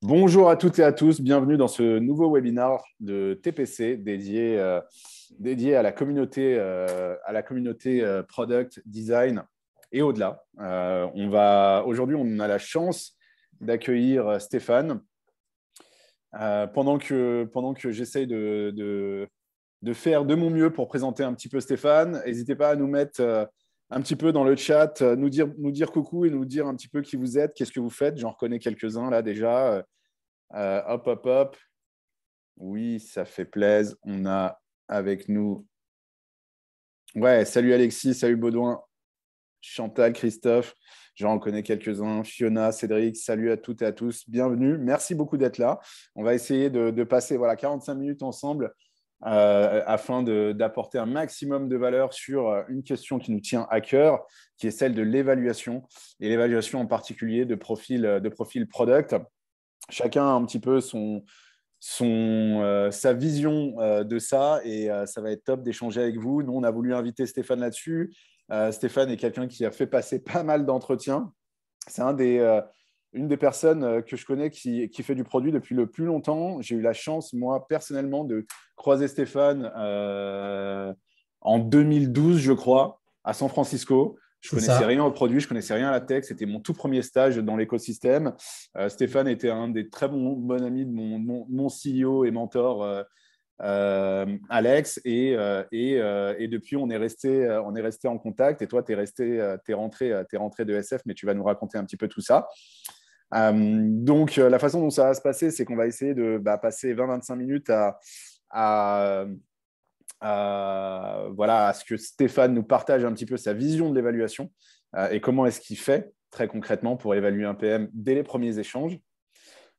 Bonjour à toutes et à tous, bienvenue dans ce nouveau webinaire de TPC dédié à la communauté Product Design et au-delà. Aujourd'hui, on a la chance d'accueillir Stéphane. Pendant que j'essaye de faire de mon mieux pour présenter un petit peu Stéphane, n'hésitez pas à nous mettre un petit peu dans le chat, nous dire coucou et nous dire un petit peu qui vous êtes, qu'est-ce que vous faites. J'en reconnais quelques-uns là déjà. Hop. Oui, ça fait plaisir. On a avec nous. Ouais, salut Alexis, salut Baudouin, Chantal, Christophe. J'en reconnais quelques-uns. Fiona, Cédric, salut à toutes et à tous. Bienvenue. Merci beaucoup d'être là. On va essayer de passer 45 minutes ensemble afin d'apporter un maximum de valeur sur une question qui nous tient à cœur, qui est celle de l'évaluation, et l'évaluation en particulier de profil product. Chacun a un petit peu sa vision de ça et ça va être top d'échanger avec vous. Nous, on a voulu inviter Stéphane là-dessus. Stéphane est quelqu'un qui a fait passer pas mal d'entretiens. C'est une des personnes que je connais qui fait du produit depuis le plus longtemps. J'ai eu la chance, moi, personnellement, de croiser Stéphane en 2012, je crois, à San Francisco. Je ne connaissais rien au produit, je ne connaissais rien à la tech. C'était mon tout premier stage dans l'écosystème. Stéphane était un des très bons amis de mon CEO et mentor, Alex. Et depuis, on est resté en contact. Et toi, tu es rentré de SF, mais tu vas nous raconter un petit peu tout ça. Donc, la façon dont ça va se passer, c'est qu'on va essayer de passer 20-25 minutes à ce que Stéphane nous partage un petit peu sa vision de l'évaluation et comment est-ce qu'il fait très concrètement pour évaluer un PM dès les premiers échanges.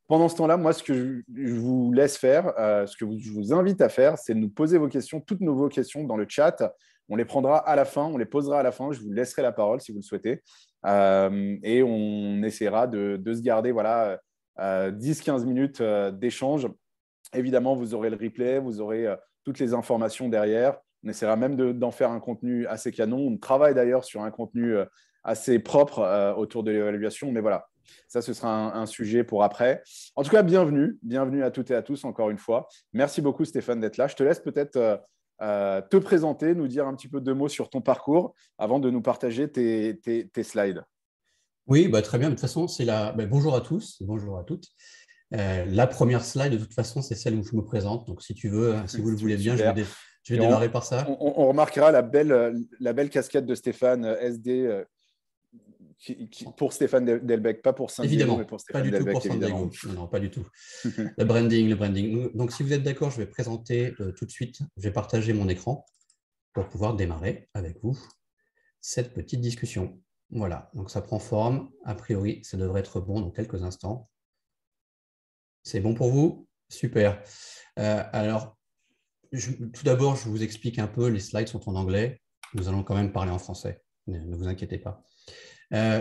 Pendant ce temps-là, moi, ce que je vous laisse faire, je vous invite à faire, c'est de nous poser vos questions, toutes vos questions dans le chat. On les prendra à la fin, on les posera à la fin. Je vous laisserai la parole si vous le souhaitez. Et on essaiera de se garder 10-15 minutes d'échange. Évidemment, vous aurez le replay, vous aurez toutes les informations derrière. On essaiera même d'en faire un contenu assez canon. On travaille d'ailleurs sur un contenu assez propre autour de l'évaluation. Mais voilà, ça, ce sera un sujet pour après. En tout cas, bienvenue à toutes et à tous encore une fois. Merci beaucoup Stéphane d'être là. Je te laisse peut-être te présenter, nous dire un petit peu deux mots sur ton parcours avant de nous partager tes slides. Oui, très bien. De toute façon, c'est bonjour à tous, bonjour à toutes. La première slide, de toute façon, c'est celle où je me présente. Donc, si tu veux, si vous le voulez bien, je vais démarrer par ça. On remarquera la belle casquette de Stéphane SD pour Stéphane Delbecq, pas pour San Diego, mais pour Stéphane Delbecq, pour San évidemment. Diego. Non, pas du tout. Le branding. Donc, si vous êtes d'accord, je vais présenter tout de suite. Je vais partager mon écran pour pouvoir démarrer avec vous cette petite discussion. Voilà, donc ça prend forme. A priori, ça devrait être bon dans quelques instants. C'est bon pour vous? Super. Alors, tout d'abord, je vous explique un peu. Les slides sont en anglais. Nous allons quand même parler en français. Ne vous inquiétez pas.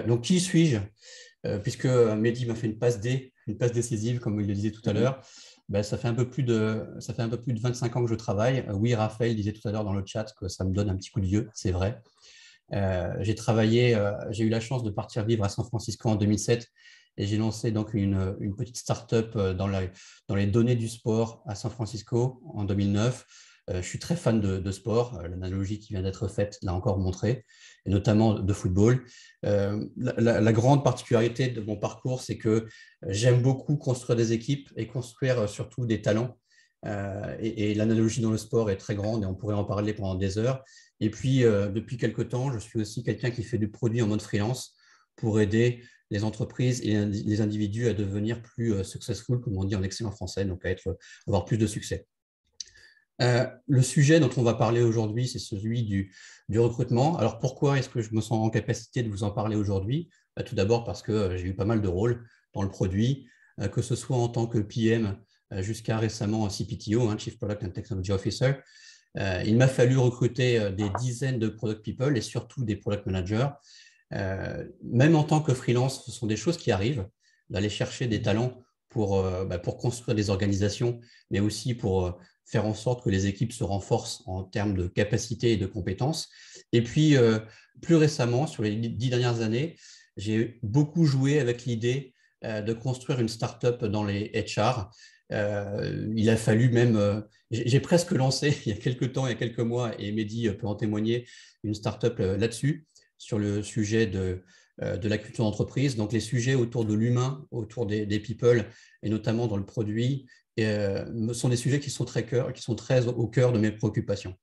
Donc, qui suis-je? Puisque Mehdi m'a fait une passe décisive, comme il le disait tout à l'heure. Ça fait un peu plus de 25 ans que je travaille. Oui, Raphaël disait tout à l'heure dans le chat que ça me donne un petit coup de vieux. C'est vrai. J'ai eu la chance de partir vivre à San Francisco en 2007 et j'ai lancé donc une petite start-up dans les données du sport à San Francisco en 2009. Je suis très fan de sport, l'analogie qui vient d'être faite l'a encore montré, et notamment de football. La grande particularité de mon parcours, c'est que j'aime beaucoup construire des équipes et construire surtout des talents. Et l'analogie dans le sport est très grande et on pourrait en parler pendant des heures. Et puis, depuis quelques temps, je suis aussi quelqu'un qui fait du produit en mode freelance pour aider les entreprises et les individus à devenir plus successful, comme on dit en excellent français, donc à avoir plus de succès. Le sujet dont on va parler aujourd'hui, c'est celui du recrutement. Alors, pourquoi est-ce que je me sens en capacité de vous en parler aujourd'hui? Tout d'abord parce que j'ai eu pas mal de rôles dans le produit, que ce soit en tant que PM jusqu'à récemment CPTO, Chief Product and Technology Officer. Il m'a fallu recruter des dizaines de product people et surtout des product managers. Même en tant que freelance, ce sont des choses qui arrivent, d'aller chercher des talents pour construire des organisations, mais aussi pour faire en sorte que les équipes se renforcent en termes de capacité et de compétences. Et puis, plus récemment, sur les 10 dernières années, j'ai beaucoup joué avec l'idée de construire une start-up dans les HR. Il a fallu même, j'ai presque lancé il y a quelques temps, il y a quelques mois, et Mehdi peut en témoigner, une start-up là-dessus, sur le sujet de la culture d'entreprise. Donc, les sujets autour de l'humain, autour des people, et notamment dans le produit, sont des sujets qui sont très au cœur de mes préoccupations.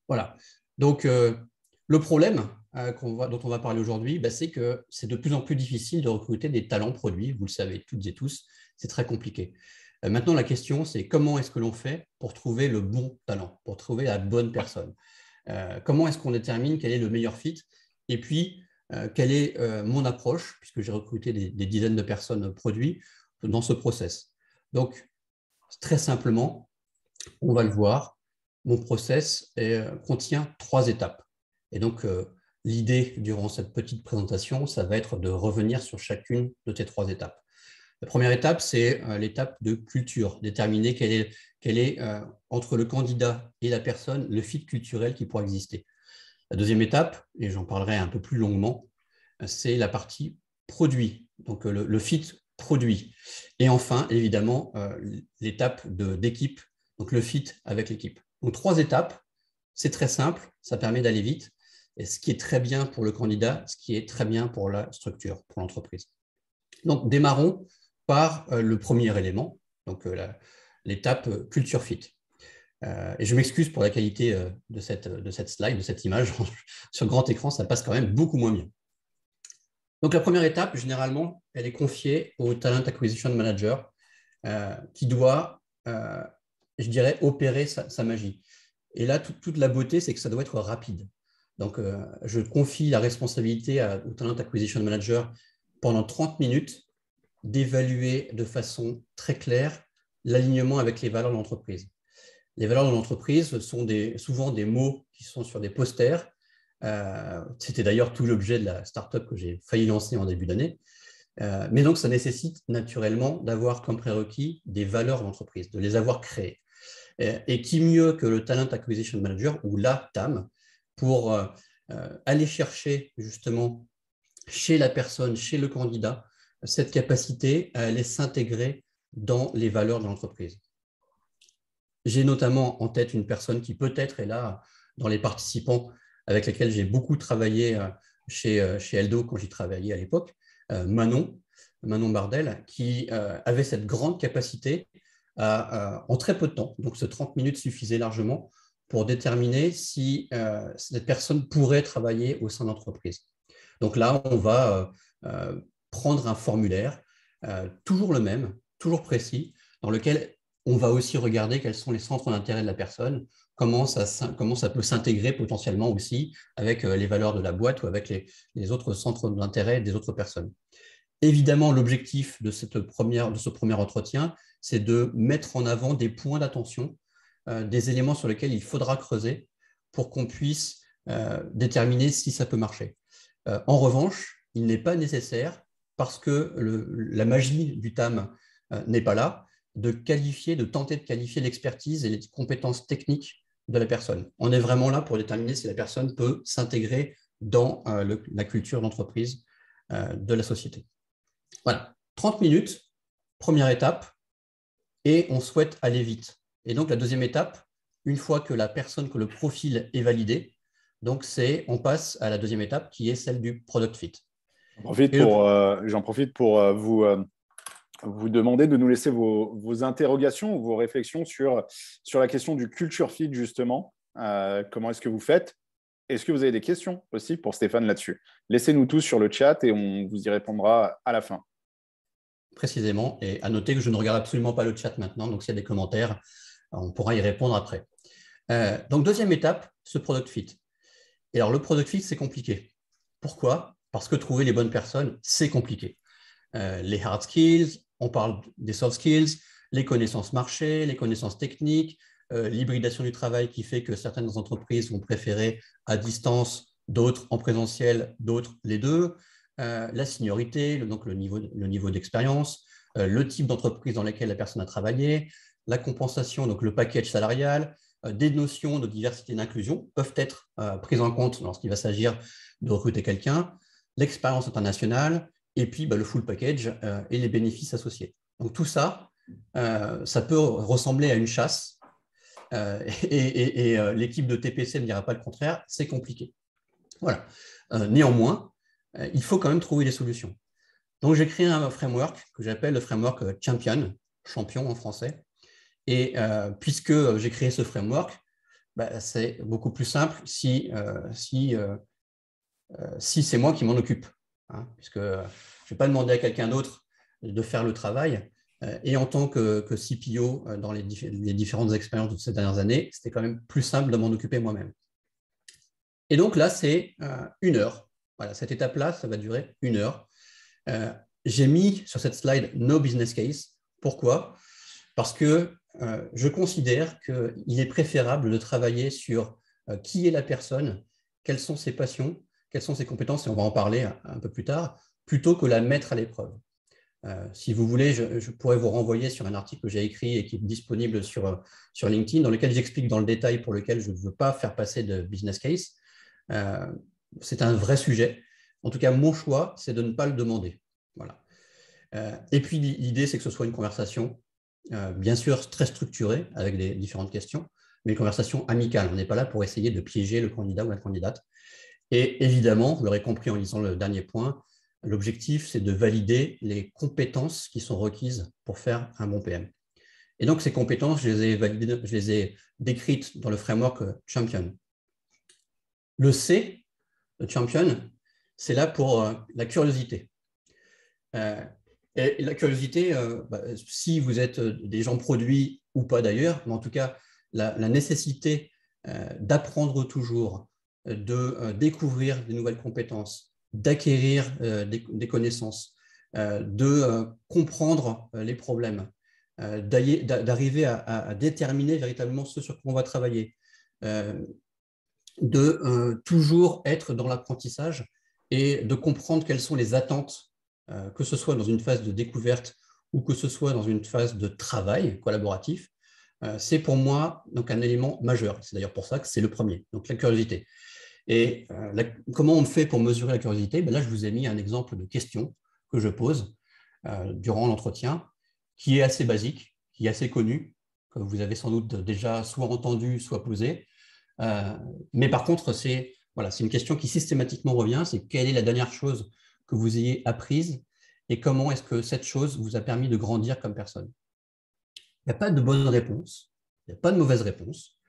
Voilà. Donc, le problème dont on va parler aujourd'hui, c'est que c'est de plus en plus difficile de recruter des talents produits. Vous le savez toutes et tous, c'est très compliqué. Maintenant, la question, c'est comment est-ce que l'on fait pour trouver le bon talent, pour trouver la bonne personne? Comment est-ce qu'on détermine quel est le meilleur fit? Et puis, quelle est mon approche, puisque j'ai recruté des dizaines de personnes produits dans ce process. Donc, très simplement, on va le voir, mon process contient 3 étapes. Et donc, l'idée durant cette petite présentation, ça va être de revenir sur chacune de ces 3 étapes. La première étape, c'est l'étape de culture, déterminer quel est entre le candidat et la personne le fit culturel qui pourra exister. La deuxième étape, et j'en parlerai un peu plus longuement, c'est la partie produit, donc le fit produit. Et enfin, évidemment, l'étape d'équipe, donc le fit avec l'équipe. Donc 3 étapes, c'est très simple, ça permet d'aller vite, et ce qui est très bien pour le candidat, ce qui est très bien pour la structure, pour l'entreprise. Donc, démarrons par le premier élément, donc l'étape culture fit. Et je m'excuse pour la qualité de cette slide, de cette image. Sur grand écran, ça passe quand même beaucoup moins bien. Donc, la première étape, généralement, elle est confiée au Talent Acquisition Manager qui doit, je dirais, opérer sa magie. Et là, toute la beauté, c'est que ça doit être rapide. Donc, je confie la responsabilité au Talent Acquisition Manager pendant 30 minutes d'évaluer de façon très claire l'alignement avec les valeurs de l'entreprise. Les valeurs de l'entreprise sont souvent des mots qui sont sur des posters. C'était d'ailleurs tout l'objet de la start-up que j'ai failli lancer en début d'année. Mais donc, ça nécessite naturellement d'avoir comme prérequis des valeurs d'entreprise, de les avoir créées. Et qui mieux que le Talent Acquisition Manager ou la TAM pour aller chercher justement chez la personne, chez le candidat, cette capacité à aller s'intégrer dans les valeurs de l'entreprise. J'ai notamment en tête une personne qui peut-être est là dans les participants avec lesquels j'ai beaucoup travaillé chez Eldo quand j'y travaillais à l'époque, Manon Bardel, qui avait cette grande capacité en très peu de temps, donc ce 30 minutes suffisait largement pour déterminer si cette personne pourrait travailler au sein de l'entreprise. Donc là, on va prendre un formulaire, toujours le même, toujours précis, dans lequel on va aussi regarder quels sont les centres d'intérêt de la personne, comment ça peut s'intégrer potentiellement aussi avec les valeurs de la boîte ou avec les autres centres d'intérêt des autres personnes. Évidemment, l'objectif de ce premier entretien, c'est de mettre en avant des points d'attention, des éléments sur lesquels il faudra creuser pour qu'on puisse déterminer si ça peut marcher. En revanche, il n'est pas nécessaire, parce que la magie du TAM n'est pas là, de tenter de qualifier l'expertise et les compétences techniques de la personne. On est vraiment là pour déterminer si la personne peut s'intégrer dans la culture d'entreprise de la société. Voilà, 30 minutes, première étape, et on souhaite aller vite. Et donc, la deuxième étape, une fois que le profil est validé, donc on passe à la deuxième étape qui est celle du product fit. J'en profite pour vous demander de nous laisser vos interrogations ou vos réflexions sur la question du culture fit, justement. Comment est-ce que vous faites? Est-ce que vous avez des questions aussi pour Stéphane là-dessus? Laissez-nous tous sur le chat et on vous y répondra à la fin. Précisément, et à noter que je ne regarde absolument pas le chat maintenant, donc s'il y a des commentaires, on pourra y répondre après. Donc, deuxième étape, ce product fit. Et alors, le product fit, c'est compliqué. Pourquoi? Parce que trouver les bonnes personnes, c'est compliqué. Les hard skills, on parle des soft skills, les connaissances marché, les connaissances techniques, l'hybridation du travail qui fait que certaines entreprises vont préférer à distance, d'autres en présentiel, d'autres les deux, la seniorité, donc le niveau d'expérience, le type d'entreprise dans laquelle la personne a travaillé, la compensation, donc le package salarial, des notions de diversité et d'inclusion peuvent être prises en compte lorsqu'il va s'agir de recruter quelqu'un, l'expérience internationale, et puis le full package et les bénéfices associés. Donc tout ça, ça peut ressembler à une chasse et l'équipe de TPC ne dira pas le contraire, c'est compliqué. Voilà. Néanmoins, il faut quand même trouver des solutions. Donc j'ai créé un framework que j'appelle le framework champion en français. Et puisque j'ai créé ce framework, c'est beaucoup plus simple si c'est moi qui m'en occupe. Hein, puisque je ne vais pas demander à quelqu'un d'autre de faire le travail. Et en tant que CPO dans les différentes expériences de ces dernières années, c'était quand même plus simple de m'en occuper moi-même. Et donc là, c'est 1 heure. Voilà, cette étape-là, ça va durer 1 heure. J'ai mis sur cette slide no business case. Pourquoi? Parce que je considère qu'il est préférable de travailler sur qui est la personne, quelles sont ses passions, quelles sont ses compétences, et on va en parler un peu plus tard, plutôt que la mettre à l'épreuve. Si vous voulez, je pourrais vous renvoyer sur un article que j'ai écrit et qui est disponible sur LinkedIn, dans lequel j'explique dans le détail pour lequel je ne veux pas faire passer de business case. C'est un vrai sujet. En tout cas, mon choix, c'est de ne pas le demander. Voilà. Et puis, l'idée, c'est que ce soit une conversation, bien sûr, très structurée, avec des différentes questions, mais une conversation amicale. On n'est pas là pour essayer de piéger le candidat ou la candidate. Et évidemment, vous l'aurez compris en lisant le dernier point, l'objectif, c'est de valider les compétences qui sont requises pour faire un bon PM. Et donc, ces compétences, je les ai décrites dans le framework Champion. Le C, le Champion, c'est là pour la curiosité. Et la curiosité, si vous êtes des gens produits ou pas d'ailleurs, mais en tout cas, la nécessité d'apprendre toujours, de découvrir des nouvelles compétences, d'acquérir des connaissances, de comprendre les problèmes, d'arriver à déterminer véritablement ce sur quoi on va travailler, de toujours être dans l'apprentissage et de comprendre quelles sont les attentes, que ce soit dans une phase de découverte ou que ce soit dans une phase de travail collaboratif. C'est pour moi donc un élément majeur. C'est d'ailleurs pour ça que c'est le premier, donc la curiosité. Et comment on fait pour mesurer la curiosité? Là, je vous ai mis un exemple de question que je pose durant l'entretien, qui est assez basique, qui est assez connu, que vous avez sans doute déjà soit entendu, soit posé. Mais par contre, c'est une question qui systématiquement revient, c'est quelle est la dernière chose que vous ayez apprise et comment est-ce que cette chose vous a permis de grandir comme personne? Il n'y a pas de bonne réponse, il n'y a pas de mauvaise réponse.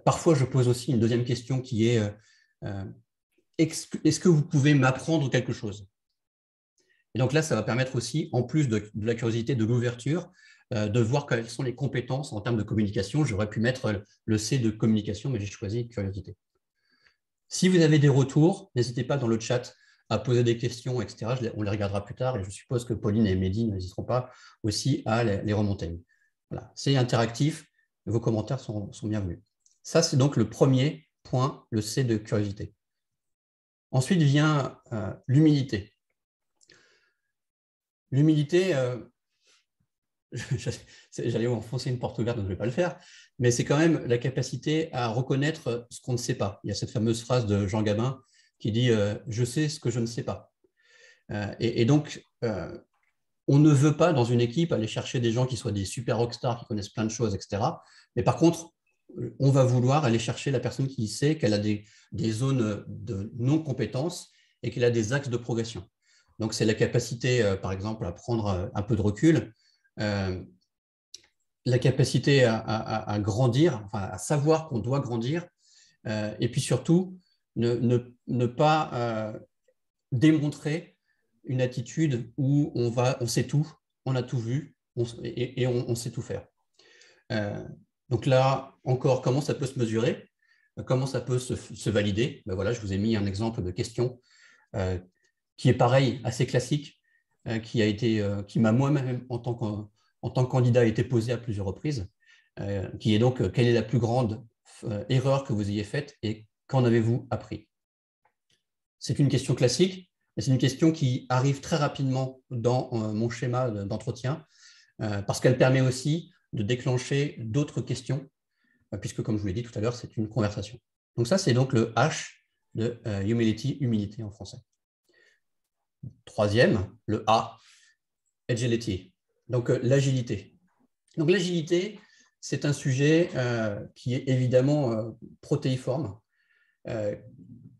Parfois, je pose aussi une deuxième question qui est est-ce que vous pouvez m'apprendre quelque chose? Et donc là, ça va permettre aussi, en plus de la curiosité, de l'ouverture, de voir quelles sont les compétences en termes de communication. J'aurais pu mettre le C de communication, mais j'ai choisi curiosité. Si vous avez des retours, n'hésitez pas dans le chat à poser des questions, etc. On les regardera plus tard et je suppose que Pauline et Mehdi n'hésiteront pas aussi à les remonter. Voilà. C'est interactif, vos commentaires sont bienvenus. Ça, c'est donc le premier point, le C de curiosité. Ensuite vient l'humilité. L'humilité, j'allais enfoncer une porte ouverte, donc je ne vais pas le faire, mais c'est quand même la capacité à reconnaître ce qu'on ne sait pas. Il y a cette fameuse phrase de Jean Gabin qui dit « je sais ce que je ne sais pas ». Et donc, on ne veut pas, dans une équipe, aller chercher des gens qui soient des super rockstars, qui connaissent plein de choses, etc. Mais par contre, on va vouloir aller chercher la personne qui sait qu'elle a des zones de non-compétence et qu'elle a des axes de progression. Donc, c'est la capacité, par exemple, à prendre un peu de recul, la capacité à grandir, enfin, à savoir qu'on doit grandir, et puis surtout, ne pas démontrer une attitude où on sait tout, on a tout vu et on sait tout faire. Donc là, encore, comment ça peut se mesurer? Comment ça peut se valider? Voilà, je vous ai mis un exemple de question qui est pareil, assez classique, qui m'a moi-même, en tant que candidat, été posé à plusieurs reprises, qui est donc quelle est la plus grande erreur que vous ayez faite et qu'en avez-vous appris? C'est une question classique, mais c'est une question qui arrive très rapidement dans mon schéma d'entretien, parce qu'elle permet aussi de déclencher d'autres questions, puisque, comme je vous l'ai dit tout à l'heure, c'est une conversation. Donc ça, c'est donc le H de humility en français. Troisième, le A, agility, donc l'agilité. Donc l'agilité, c'est un sujet qui est évidemment protéiforme.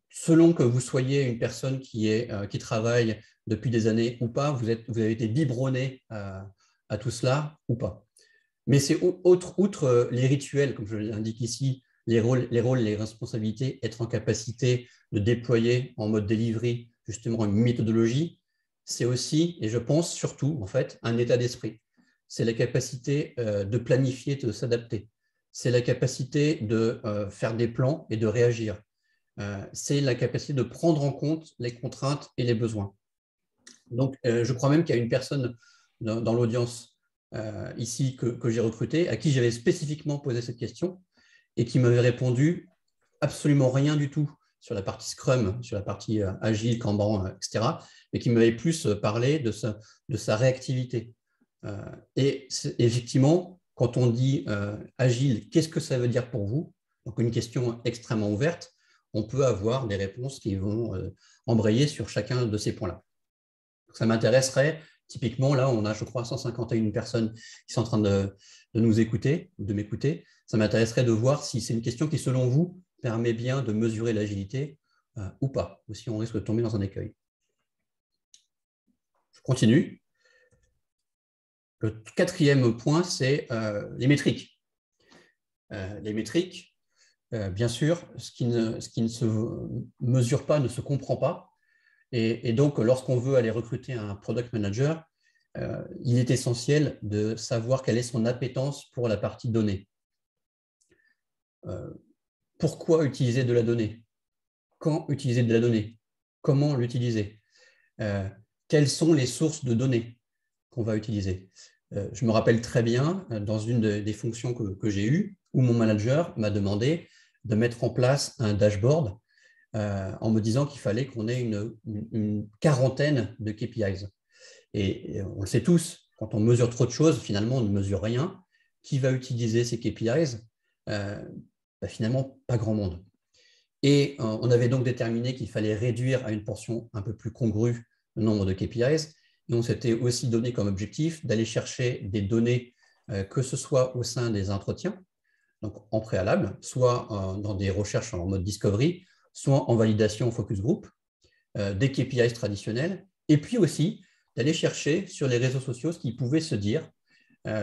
Selon que vous soyez une personne qui travaille depuis des années ou pas, vous avez été biberonné à tout cela ou pas. Mais c'est outre les rituels, comme je l'indique ici, les rôles, les responsabilités, être en capacité de déployer en mode delivery justement une méthodologie, c'est aussi, et je pense surtout, en fait, un état d'esprit. C'est la capacité de planifier, de s'adapter. C'est la capacité de faire des plans et de réagir. C'est la capacité de prendre en compte les contraintes et les besoins. Donc, je crois même qu'il y a une personne dans l'audience ici que j'ai recrutée, à qui j'avais spécifiquement posé cette question et qui m'avait répondu absolument rien du tout sur la partie Scrum, sur la partie Agile, Kanban, etc., mais qui m'avait plus parlé de sa réactivité. Et effectivement, quand on dit Agile, qu'est-ce que ça veut dire pour vous? Donc, une question extrêmement ouverte, on peut avoir des réponses qui vont embrayer sur chacun de ces points-là. Ça m'intéresserait, typiquement, là, on a, je crois, 151 personnes qui sont en train de nous écouter, de m'écouter. Ça m'intéresserait de voir si c'est une question qui, selon vous, permet bien de mesurer l'agilité ou pas, ou si on risque de tomber dans un écueil. Je continue. Le quatrième point, c'est les métriques. Les métriques, bien sûr, ce qui ne se mesure pas ne se comprend pas. Et donc, lorsqu'on veut aller recruter un product manager, il est essentiel de savoir quelle est son appétence pour la partie donnée. Pourquoi utiliser de la donnée? Quand utiliser de la donnée? Comment l'utiliser? Quelles sont les sources de données qu'on va utiliser? Je me rappelle très bien, dans une des fonctions que j'ai eues, où mon manager m'a demandé de mettre en place un dashboard en me disant qu'il fallait qu'on ait une quarantaine de KPIs. Et on le sait tous, quand on mesure trop de choses, finalement, on ne mesure rien. Qui va utiliser ces KPIs? Finalement, pas grand monde. Et on avait donc déterminé qu'il fallait réduire à une portion un peu plus congrue le nombre de KPIs. Et on s'était aussi donné comme objectif d'aller chercher des données, que ce soit au sein des entretiens, donc en préalable, soit dans des recherches en mode discovery, soit en validation focus group, des KPIs traditionnels, et puis aussi d'aller chercher sur les réseaux sociaux ce qui pouvait se dire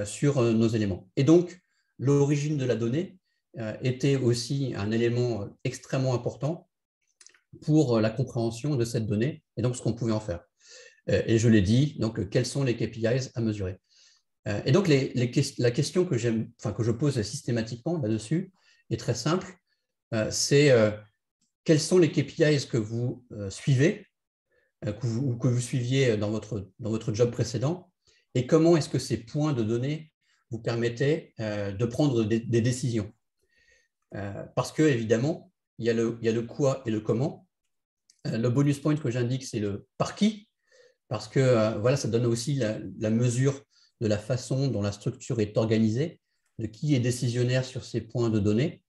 sur nos éléments. Et donc, l'origine de la donnée était aussi un élément extrêmement important pour la compréhension de cette donnée et donc ce qu'on pouvait en faire. Et je l'ai dit, donc quels sont les KPIs à mesurer? Et donc, la question que je pose systématiquement là-dessus est très simple, c'est quels sont les KPIs que vous suivez, que vous suiviez dans votre job précédent, et comment est-ce que ces points de données vous permettaient de prendre des décisions. Parce que, évidemment, il y a le quoi et le comment. Le bonus point que j'indique, c'est le par qui, parce que voilà, ça donne aussi la mesure de la façon dont la structure est organisée, de qui est décisionnaire sur ces points de données,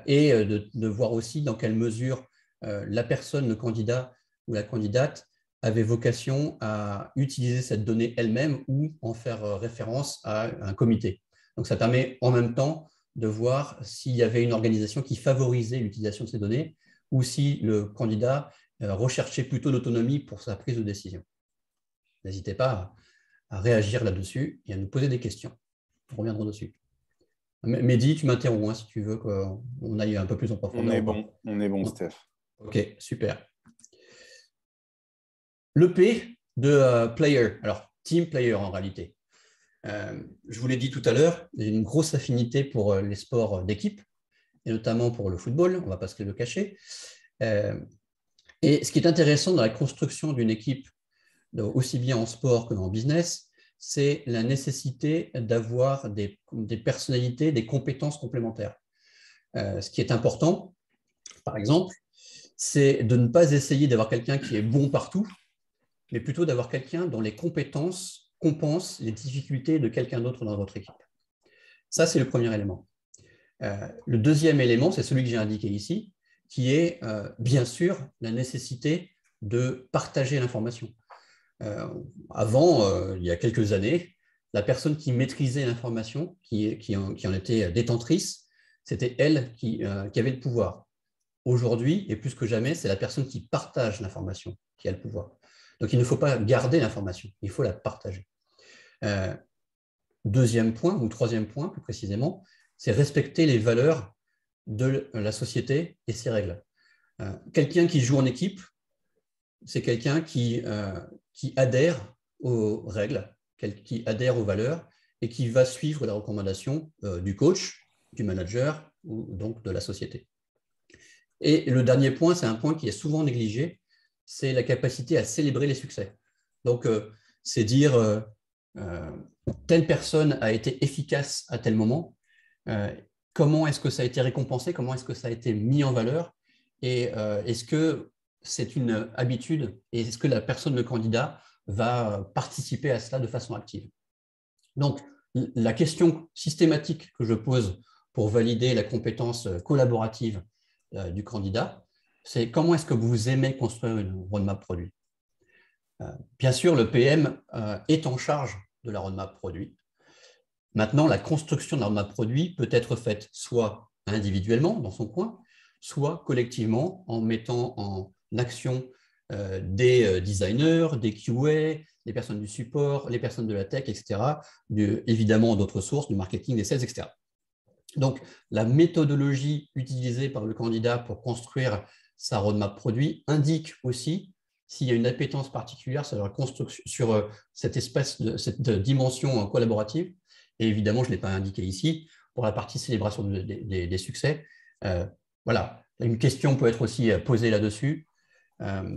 et de voir aussi dans quelle mesure la personne, le candidat ou la candidate avait vocation à utiliser cette donnée elle-même ou en faire référence à un comité. Donc, ça permet en même temps de voir s'il y avait une organisation qui favorisait l'utilisation de ces données ou si le candidat recherchait plutôt l'autonomie pour sa prise de décision. N'hésitez pas à réagir là-dessus et à nous poser des questions. On reviendra dessus. Mehdi, tu m'interromps si tu veux qu'on aille un peu plus en profondeur. On est bon, Steph. Ok, super. Le P de player, alors team player en réalité. Je vous l'ai dit tout à l'heure, j'ai une grosse affinité pour les sports d'équipe, et notamment pour le football, on ne va pas se le cacher. Et ce qui est intéressant dans la construction d'une équipe, aussi bien en sport que en business, c'est la nécessité d'avoir des personnalités, des compétences complémentaires. Ce qui est important, par exemple, c'est de ne pas essayer d'avoir quelqu'un qui est bon partout, mais plutôt d'avoir quelqu'un dont les compétences compensent les difficultés de quelqu'un d'autre dans votre équipe. Ça, c'est le premier élément. Le deuxième élément, c'est celui que j'ai indiqué ici, qui est bien sûr la nécessité de partager l'information. Avant, il y a quelques années, la personne qui maîtrisait l'information, qui en était détentrice, c'était elle qui avait le pouvoir. Aujourd'hui, et plus que jamais, c'est la personne qui partage l'information qui a le pouvoir. Donc, il ne faut pas garder l'information, il faut la partager. Deuxième point, ou troisième point plus précisément, c'est respecter les valeurs de la société et ses règles. Quelqu'un qui joue en équipe, c'est quelqu'un qui adhère aux règles, qui adhère aux valeurs et qui va suivre les recommandations du coach, du manager ou donc de la société. Et le dernier point, c'est un point qui est souvent négligé, c'est la capacité à célébrer les succès. Donc, c'est dire telle personne a été efficace à tel moment, comment est-ce que ça a été récompensé, comment est-ce que ça a été mis en valeur, et est-ce que c'est une habitude, et est-ce que la personne, le candidat, va participer à cela de façon active. Donc, la question systématique que je pose pour valider la compétence collaborative du candidat, c'est comment est-ce que vous aimez construire une roadmap produit. Bien sûr, le PM est en charge de la roadmap produit. Maintenant, la construction de la roadmap produit peut être faite soit individuellement dans son coin, soit collectivement en mettant en action des designers, des QA, les personnes du support, les personnes de la tech, etc., évidemment d'autres sources, du marketing, des sales, etc. Donc, la méthodologie utilisée par le candidat pour construire sa roadmap produit indique aussi s'il y a une appétence particulière sur cette dimension collaborative. Et évidemment, je ne l'ai pas indiqué ici, pour la partie célébration des succès. Voilà, une question peut être aussi posée là-dessus.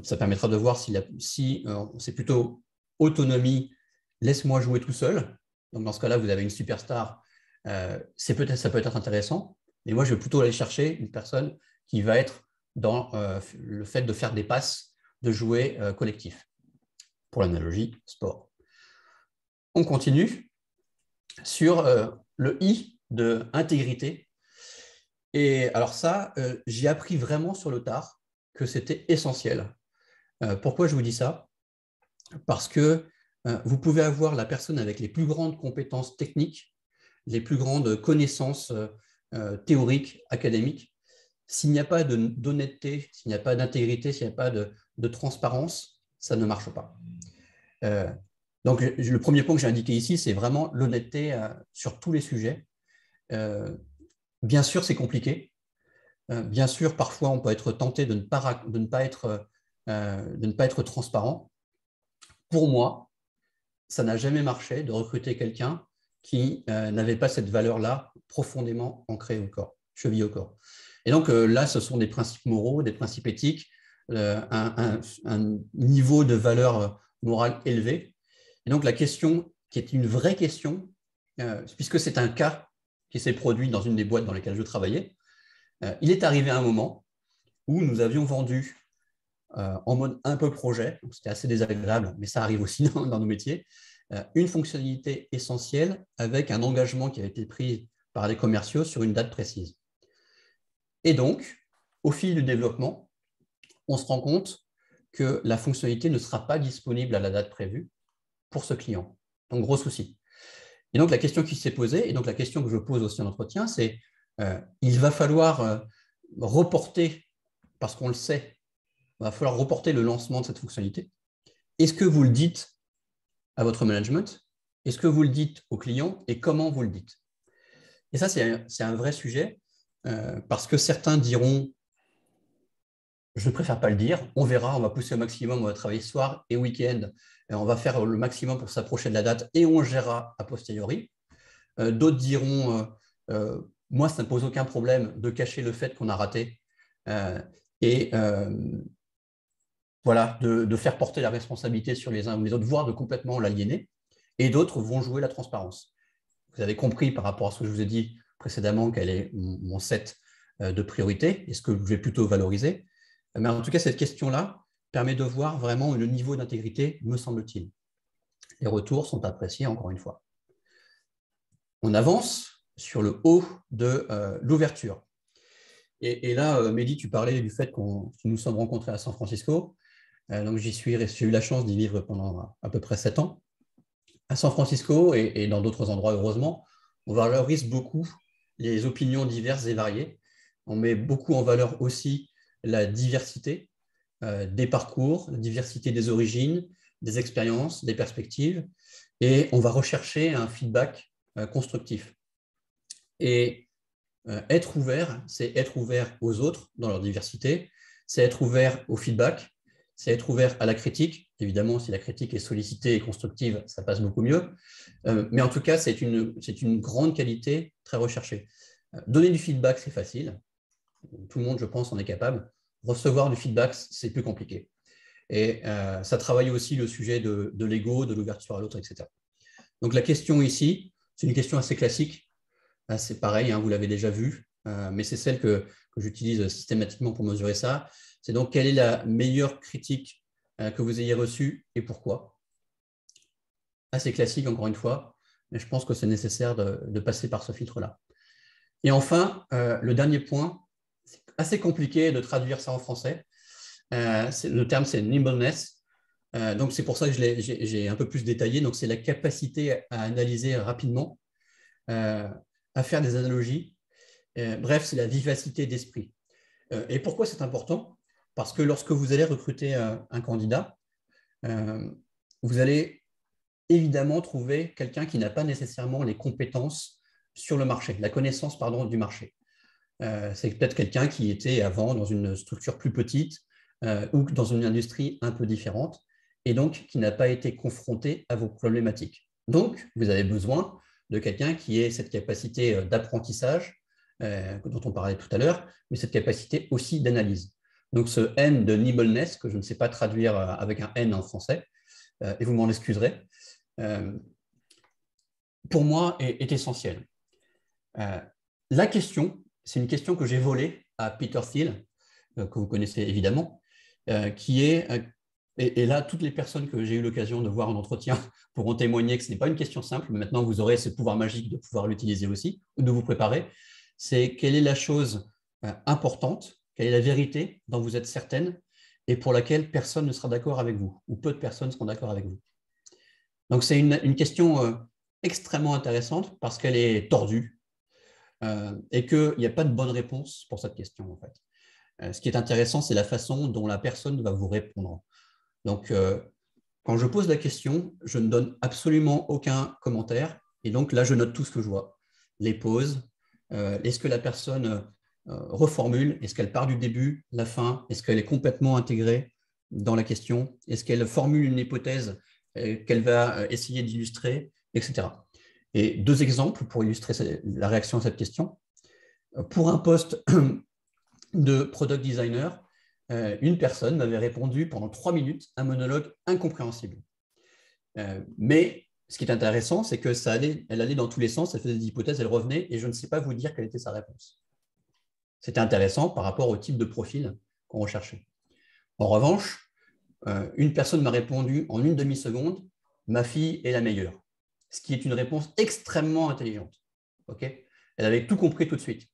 Ça permettra de voir si c'est plutôt autonomie, laisse-moi jouer tout seul. Donc, dans ce cas-là, vous avez une superstar. Ça peut être intéressant, mais moi, je vais plutôt aller chercher une personne qui va être dans le fait de faire des passes, de jouer collectif. Pour l'analogie, sport. On continue sur le I de intégrité. Et alors ça, j'ai appris vraiment sur le tard que c'était essentiel. Pourquoi je vous dis ça? Parce que vous pouvez avoir la personne avec les plus grandes compétences techniques, les plus grandes connaissances théoriques, académiques. S'il n'y a pas d'honnêteté, s'il n'y a pas d'intégrité, s'il n'y a pas de transparence, ça ne marche pas. Donc, le premier point que j'ai indiqué ici, c'est vraiment l'honnêteté sur tous les sujets. Bien sûr, c'est compliqué. Bien sûr, parfois, on peut être tenté de ne pas être transparent. Pour moi, ça n'a jamais marché de recruter quelqu'un qui n'avait pas cette valeur-là profondément ancrée au corps, chevillée au corps. Et donc là, ce sont des principes moraux, des principes éthiques, un niveau de valeur morale élevé. Et donc la question qui est une vraie question, puisque c'est un cas qui s'est produit dans une des boîtes dans lesquelles je travaillais, il est arrivé un moment où nous avions vendu en mode un peu projet, donc c'était assez désagréable, mais ça arrive aussi dans nos métiers, une fonctionnalité essentielle avec un engagement qui avait été pris par les commerciaux sur une date précise. Et donc, au fil du développement, on se rend compte que la fonctionnalité ne sera pas disponible à la date prévue pour ce client. Donc, gros souci. Et donc, la question qui s'est posée, et donc la question que je pose aussi en entretien, c'est il va falloir reporter, parce qu'on le sait, il va falloir reporter le lancement de cette fonctionnalité. Est-ce que vous le dites à votre management? Est-ce que vous le dites au client? Et comment vous le dites? Et ça, c'est un vrai sujet, parce que certains diront je ne préfère pas le dire, on verra, on va pousser au maximum, on va travailler soir et week-end, et on va faire le maximum pour s'approcher de la date et on gérera a posteriori. D'autres diront moi, ça ne pose aucun problème de cacher le fait qu'on a raté et voilà, de faire porter la responsabilité sur les uns ou les autres, voire de complètement l'aliéner. Et d'autres vont jouer la transparence. Vous avez compris par rapport à ce que je vous ai dit précédemment quel est mon set de priorités et ce que je vais plutôt valoriser. Mais en tout cas, cette question-là permet de voir vraiment le niveau d'intégrité, me semble-t-il. Les retours sont appréciés encore une fois. On avance sur le haut de l'ouverture. Et là, Mehdi, tu parlais du fait que nous nous sommes rencontrés à San Francisco. Donc, j'ai eu la chance d'y vivre pendant à peu près 7 ans. À San Francisco et dans d'autres endroits, heureusement, on valorise beaucoup les opinions diverses et variées. On met beaucoup en valeur aussi la diversité des parcours, la diversité des origines, des expériences, des perspectives, et on va rechercher un feedback constructif. Et être ouvert, c'est être ouvert aux autres dans leur diversité, c'est être ouvert au feedback, c'est être ouvert à la critique. Évidemment, si la critique est sollicitée et constructive, ça passe beaucoup mieux. Mais en tout cas, c'est une grande qualité très recherchée. Donner du feedback, c'est facile. Tout le monde, je pense, en est capable. Recevoir du feedback, c'est plus compliqué. Et ça travaille aussi le sujet de l'ego, de l'ouverture à l'autre, etc. Donc la question ici, c'est une question assez classique. C'est pareil, hein, vous l'avez déjà vu, mais c'est celle que j'utilise systématiquement pour mesurer ça. C'est donc quelle est la meilleure critique que vous ayez reçue et pourquoi. Assez classique, encore une fois, mais je pense que c'est nécessaire de passer par ce filtre-là. Et enfin, le dernier point, c'est assez compliqué de traduire ça en français. Le terme, c'est nimbleness. Donc, c'est pour ça que j'ai un peu plus détaillé. Donc, c'est la capacité à analyser rapidement, à faire des analogies. Bref, c'est la vivacité d'esprit. Et pourquoi c'est important? Parce que lorsque vous allez recruter un candidat, vous allez évidemment trouver quelqu'un qui n'a pas nécessairement les compétences sur le marché, la connaissance, pardon, du marché. C'est peut-être quelqu'un qui était avant dans une structure plus petite ou dans une industrie un peu différente et donc qui n'a pas été confronté à vos problématiques. Donc, vous avez besoin de quelqu'un qui ait cette capacité d'apprentissage dont on parlait tout à l'heure, mais cette capacité aussi d'analyse. Donc, ce N de nimbleness, que je ne sais pas traduire avec un N en français, et vous m'en excuserez, pour moi est essentiel. La question, c'est une question que j'ai volée à Peter Thiel, que vous connaissez évidemment, qui est, et là, toutes les personnes que j'ai eu l'occasion de voir en entretien pourront témoigner que ce n'est pas une question simple, mais maintenant vous aurez ce pouvoir magique de pouvoir l'utiliser aussi, ou de vous préparer, c'est quelle est la chose importante, quelle est la vérité dont vous êtes certaine et pour laquelle personne ne sera d'accord avec vous, ou peu de personnes seront d'accord avec vous. Donc c'est une question extrêmement intéressante parce qu'elle est tordue et qu'il n'y a pas de bonne réponse pour cette question en fait. Ce qui est intéressant, c'est la façon dont la personne va vous répondre. Donc, quand je pose la question, je ne donne absolument aucun commentaire. Et donc là, je note tout ce que je vois. Les pauses, est-ce que la personne reformule, est-ce qu'elle part du début, la fin, est-ce qu'elle est complètement intégrée dans la question, est-ce qu'elle formule une hypothèse qu'elle va essayer d'illustrer, etc. Et 2 exemples pour illustrer la réaction à cette question. Pour un poste de product designer, une personne m'avait répondu pendant 3 minutes un monologue incompréhensible. Mais ce qui est intéressant, c'est que elle allait dans tous les sens, elle faisait des hypothèses, elle revenait, et je ne sais pas vous dire quelle était sa réponse. C'était intéressant par rapport au type de profil qu'on recherchait. En revanche, une personne m'a répondu en une demi-seconde, ma fille est la meilleure, ce qui est une réponse extrêmement intelligente. Okay, elle avait tout compris tout de suite.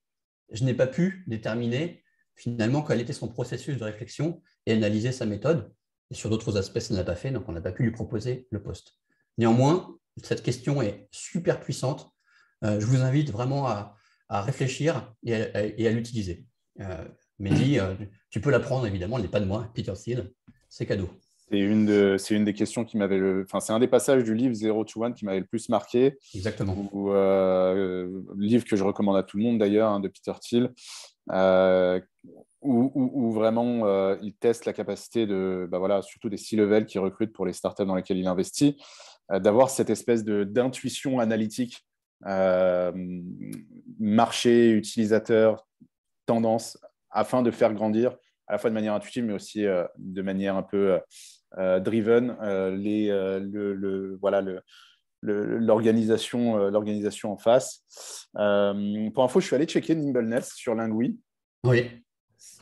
Je n'ai pas pu déterminer finalement quel était son processus de réflexion et analyser sa méthode. Et sur d'autres aspects, ça ne l'a pas fait, donc on n'a pas pu lui proposer le poste. Néanmoins, cette question est super puissante. Je vous invite vraiment à réfléchir et à l'utiliser. Mehdi, tu peux la prendre, évidemment, elle n'est pas de moi, Peter Thiel, c'est cadeau. C'est une des questions qui m'avait c'est un des passages du livre Zero to One qui m'avait le plus marqué. Exactement. Livre que je recommande à tout le monde d'ailleurs, hein, de Peter Thiel, où vraiment il teste la capacité surtout des C-level qui recrutent pour les startups dans lesquelles il investit, d'avoir cette espèce d'intuition analytique, marché, utilisateur, tendance, afin de faire grandir à la fois de manière intuitive, mais aussi de manière un peu driven l'organisation en face. Pour info, je suis allé checker Nimbleness sur Lingui. Oui.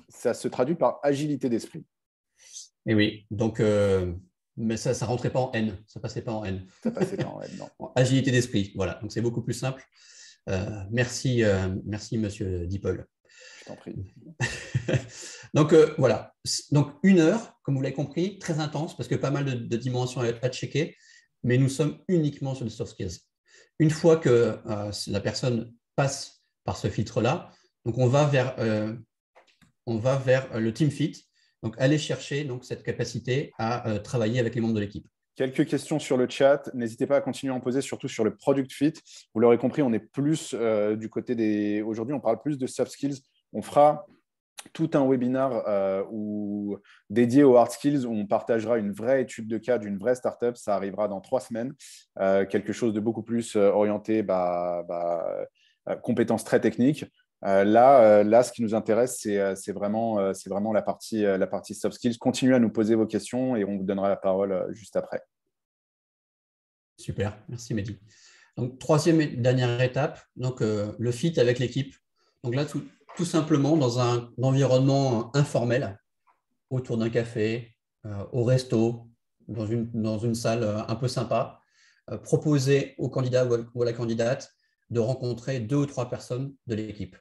Ça se traduit par agilité d'esprit. Et oui, donc, mais ça ne rentrait pas en N, ça ne passait pas en N. Ça passait pas en N, non. Agilité d'esprit, voilà, donc c'est beaucoup plus simple. Merci, monsieur Dipol. Je t'en prie. Donc, voilà. Donc, 1 heure, comme vous l'avez compris, très intense parce que pas mal de dimensions à checker, mais nous sommes uniquement sur les soft skills. Une fois que la personne passe par ce filtre-là, donc on va vers le team fit, donc aller chercher donc, cette capacité à travailler avec les membres de l'équipe. Quelques questions sur le chat. N'hésitez pas à continuer à en poser, surtout sur le product fit. Vous l'aurez compris, on est plus du côté des… Aujourd'hui, on parle plus de soft skills. On fera tout un webinaire dédié aux hard skills où on partagera une vraie étude de cas d'une vraie startup. Ça arrivera dans 3 semaines. Quelque chose de beaucoup plus orienté compétences très techniques. Là, ce qui nous intéresse, c'est vraiment la partie soft skills. Continuez à nous poser vos questions et on vous donnera la parole juste après. Super, merci Mehdi. Donc, 3e et dernière étape, donc, le fit avec l'équipe. Donc là, tout simplement dans un environnement informel, autour d'un café, au resto, dans une salle un peu sympa, proposer au candidat ou à la candidate de rencontrer 2 ou 3 personnes de l'équipe.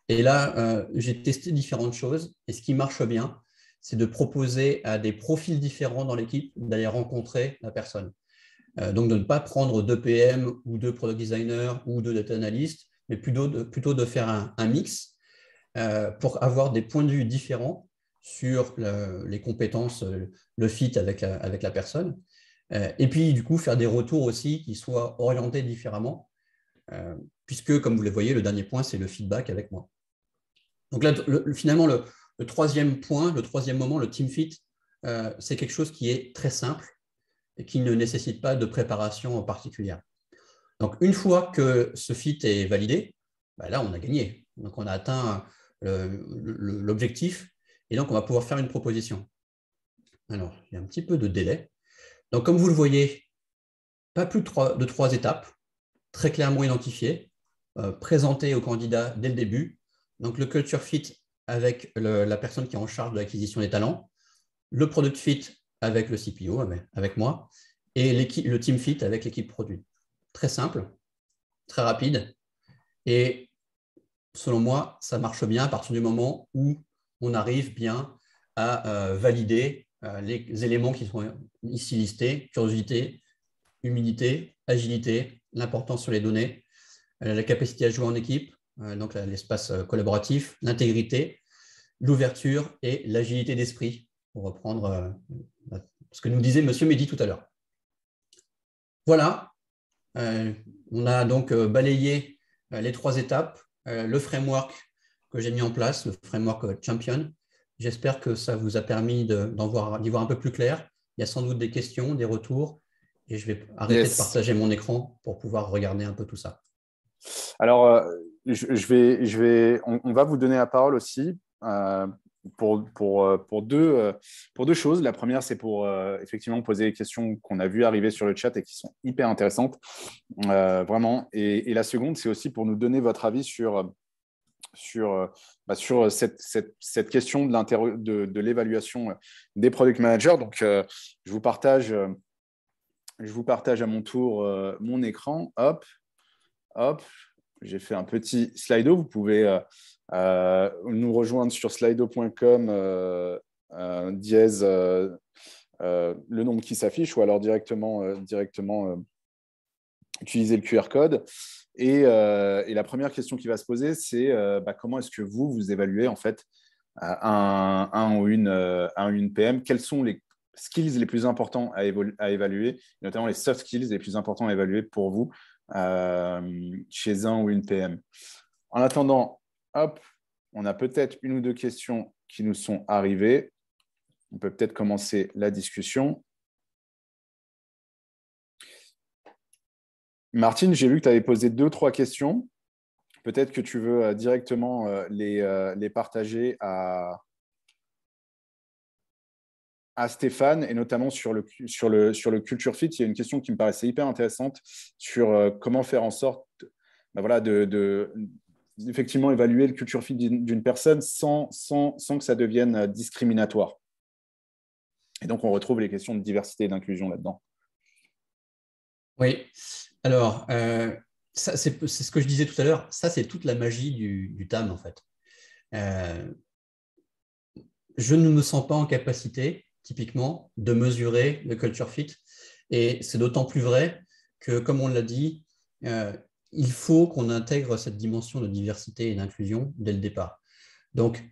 Et là, j'ai testé différentes choses et ce qui marche bien, c'est de proposer à des profils différents dans l'équipe d'aller rencontrer la personne. Donc, de ne pas prendre 2 PM ou 2 product designers ou 2 data analysts, mais plutôt de faire un mix pour avoir des points de vue différents sur les compétences, le fit avec la personne. Et puis, du coup, faire des retours aussi qui soient orientés différemment, puisque, comme vous le voyez, le dernier point, c'est le feedback avec moi. Donc là, finalement, le 3e point, le 3e moment, le team fit, c'est quelque chose qui est très simple et qui ne nécessite pas de préparation particulière. Donc, une fois que ce fit est validé, là, on a gagné. Donc, on a atteint l'objectif et donc, on va pouvoir faire une proposition. Alors, il y a un petit peu de délai. Donc, comme vous le voyez, pas plus de 3 étapes, très clairement identifiées, présentées au candidat dès le début. Donc, le culture fit avec la personne qui est en charge de l'acquisition des talents, le product fit avec le CPO, avec moi, et le team fit avec l'équipe produit. Très simple, très rapide, et selon moi, ça marche bien à partir du moment où on arrive bien à valider les éléments qui sont ici listés: curiosité, humilité, agilité, l'importance sur les données, la capacité à jouer en équipe, donc l'espace collaboratif, l'intégrité, l'ouverture et l'agilité d'esprit, pour reprendre ce que nous disait M. Mehdi tout à l'heure. Voilà, on a donc balayé les 3 étapes, le framework que j'ai mis en place, le framework Champion. J'espère que ça vous a permis d'y voir un peu plus clair. Il y a sans doute des questions, des retours, et je vais arrêter de partager mon écran pour pouvoir regarder un peu tout ça. Alors, on va vous donner la parole aussi pour deux choses. La première, c'est pour effectivement poser les questions qu'on a vues arriver sur le chat et qui sont hyper intéressantes, vraiment. Et la seconde, c'est aussi pour nous donner votre avis sur cette question de l'évaluation des product managers. Donc, je vous partage à mon tour mon écran. Hop. J'ai fait un petit Slido. Vous pouvez nous rejoindre sur slido.com dièse le nombre qui s'affiche, ou alors directement utiliser le QR code. Et la première question qui va se poser, c'est comment est-ce que vous évaluez en fait un ou une PM? Quels sont les skills les plus importants à évaluer, notamment les soft skills les plus importants à évaluer pour vous chez un ou une PM? En attendant, hop, on a peut-être 1 ou 2 questions qui nous sont arrivées. On peut peut-être commencer la discussion. Martine, j'ai vu que tu avais posé 2-3 questions. Peut-être que tu veux directement les partager à Stéphane, et notamment sur le culture fit. Il y a une question qui me paraissait hyper intéressante sur comment faire en sorte effectivement évaluer le culture fit d'une personne sans que ça devienne discriminatoire. Et donc, on retrouve les questions de diversité et d'inclusion là-dedans. Oui, alors, c'est ce que je disais tout à l'heure, ça, c'est toute la magie du TAM, en fait. je ne me sens pas en capacité, typiquement, de mesurer le culture fit. Et c'est d'autant plus vrai que, comme on l'a dit, il faut qu'on intègre cette dimension de diversité et d'inclusion dès le départ. Donc,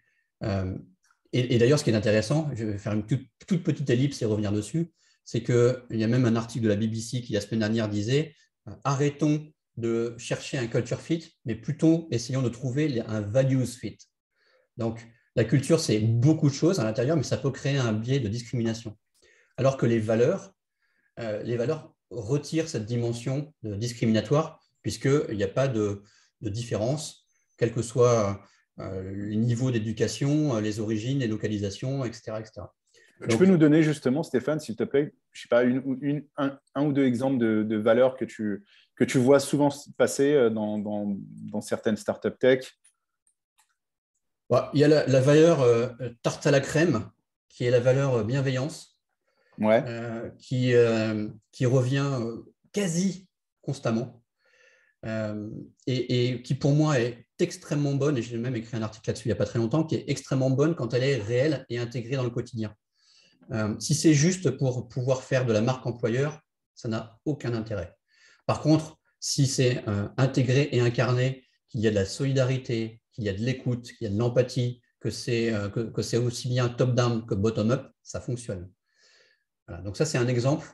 et d'ailleurs, ce qui est intéressant, je vais faire une toute petite ellipse et revenir dessus, c'est qu'il y a même un article de la BBC qui, la semaine dernière, disait arrêtons de chercher un culture fit, mais plutôt essayons de trouver un values fit. Donc, la culture, c'est beaucoup de choses à l'intérieur, mais ça peut créer un biais de discrimination. Alors que les valeurs retirent cette dimension discriminatoire, puisqu'il n'y a pas de différence, quel que soit le niveau d'éducation, les origines, les localisations, etc. etc. Tu peux nous donner justement, Stéphane, s'il te plaît, je sais pas, un ou deux exemples de valeurs que tu vois souvent passer dans certaines startups tech? Il y a la valeur tarte à la crème, qui est la valeur bienveillance, Ouais. qui revient quasi constamment et qui pour moi est extrêmement bonne, et j'ai même écrit un article là-dessus il n'y a pas très longtemps, qui est extrêmement bonne quand elle est réelle et intégrée dans le quotidien. Si c'est juste pour pouvoir faire de la marque employeur, ça n'a aucun intérêt. Par contre, si c'est intégré et incarné, qu'il y a de la solidarité, qu'il y a de l'écoute, qu'il y a de l'empathie, que c'est aussi bien top-down que bottom-up, ça fonctionne. Voilà, donc ça, c'est un exemple.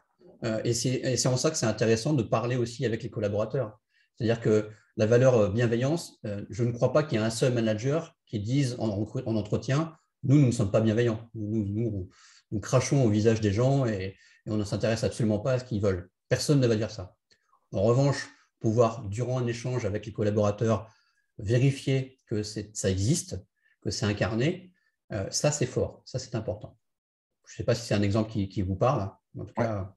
Et c'est en ça que c'est intéressant de parler aussi avec les collaborateurs. C'est-à-dire que la valeur bienveillance, je ne crois pas qu'il y ait un seul manager qui dise en entretien, nous ne sommes pas bienveillants. Nous crachons au visage des gens et on ne s'intéresse absolument pas à ce qu'ils veulent. Personne ne va dire ça. En revanche, pouvoir, durant un échange avec les collaborateurs, vérifier que ça existe, que c'est incarné, ça, c'est fort, ça, c'est important. Je ne sais pas si c'est un exemple qui vous parle. En tout cas,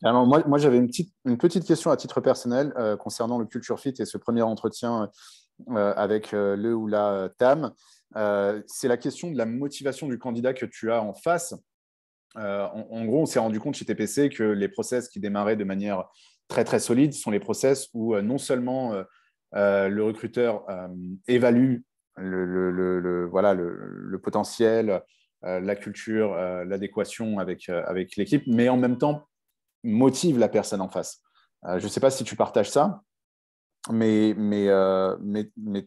Alors, moi j'avais une petite question à titre personnel concernant le culture fit et ce premier entretien avec le ou la TAM. C'est la question de la motivation du candidat que tu as en face. En gros, on s'est rendu compte chez TPC que les process qui démarraient de manière très, très solide sont les process où non seulement le recruteur évalue voilà, le potentiel, la culture, l'adéquation avec l'équipe, mais en même temps motive la personne en face. Je ne sais pas si tu partages ça, mais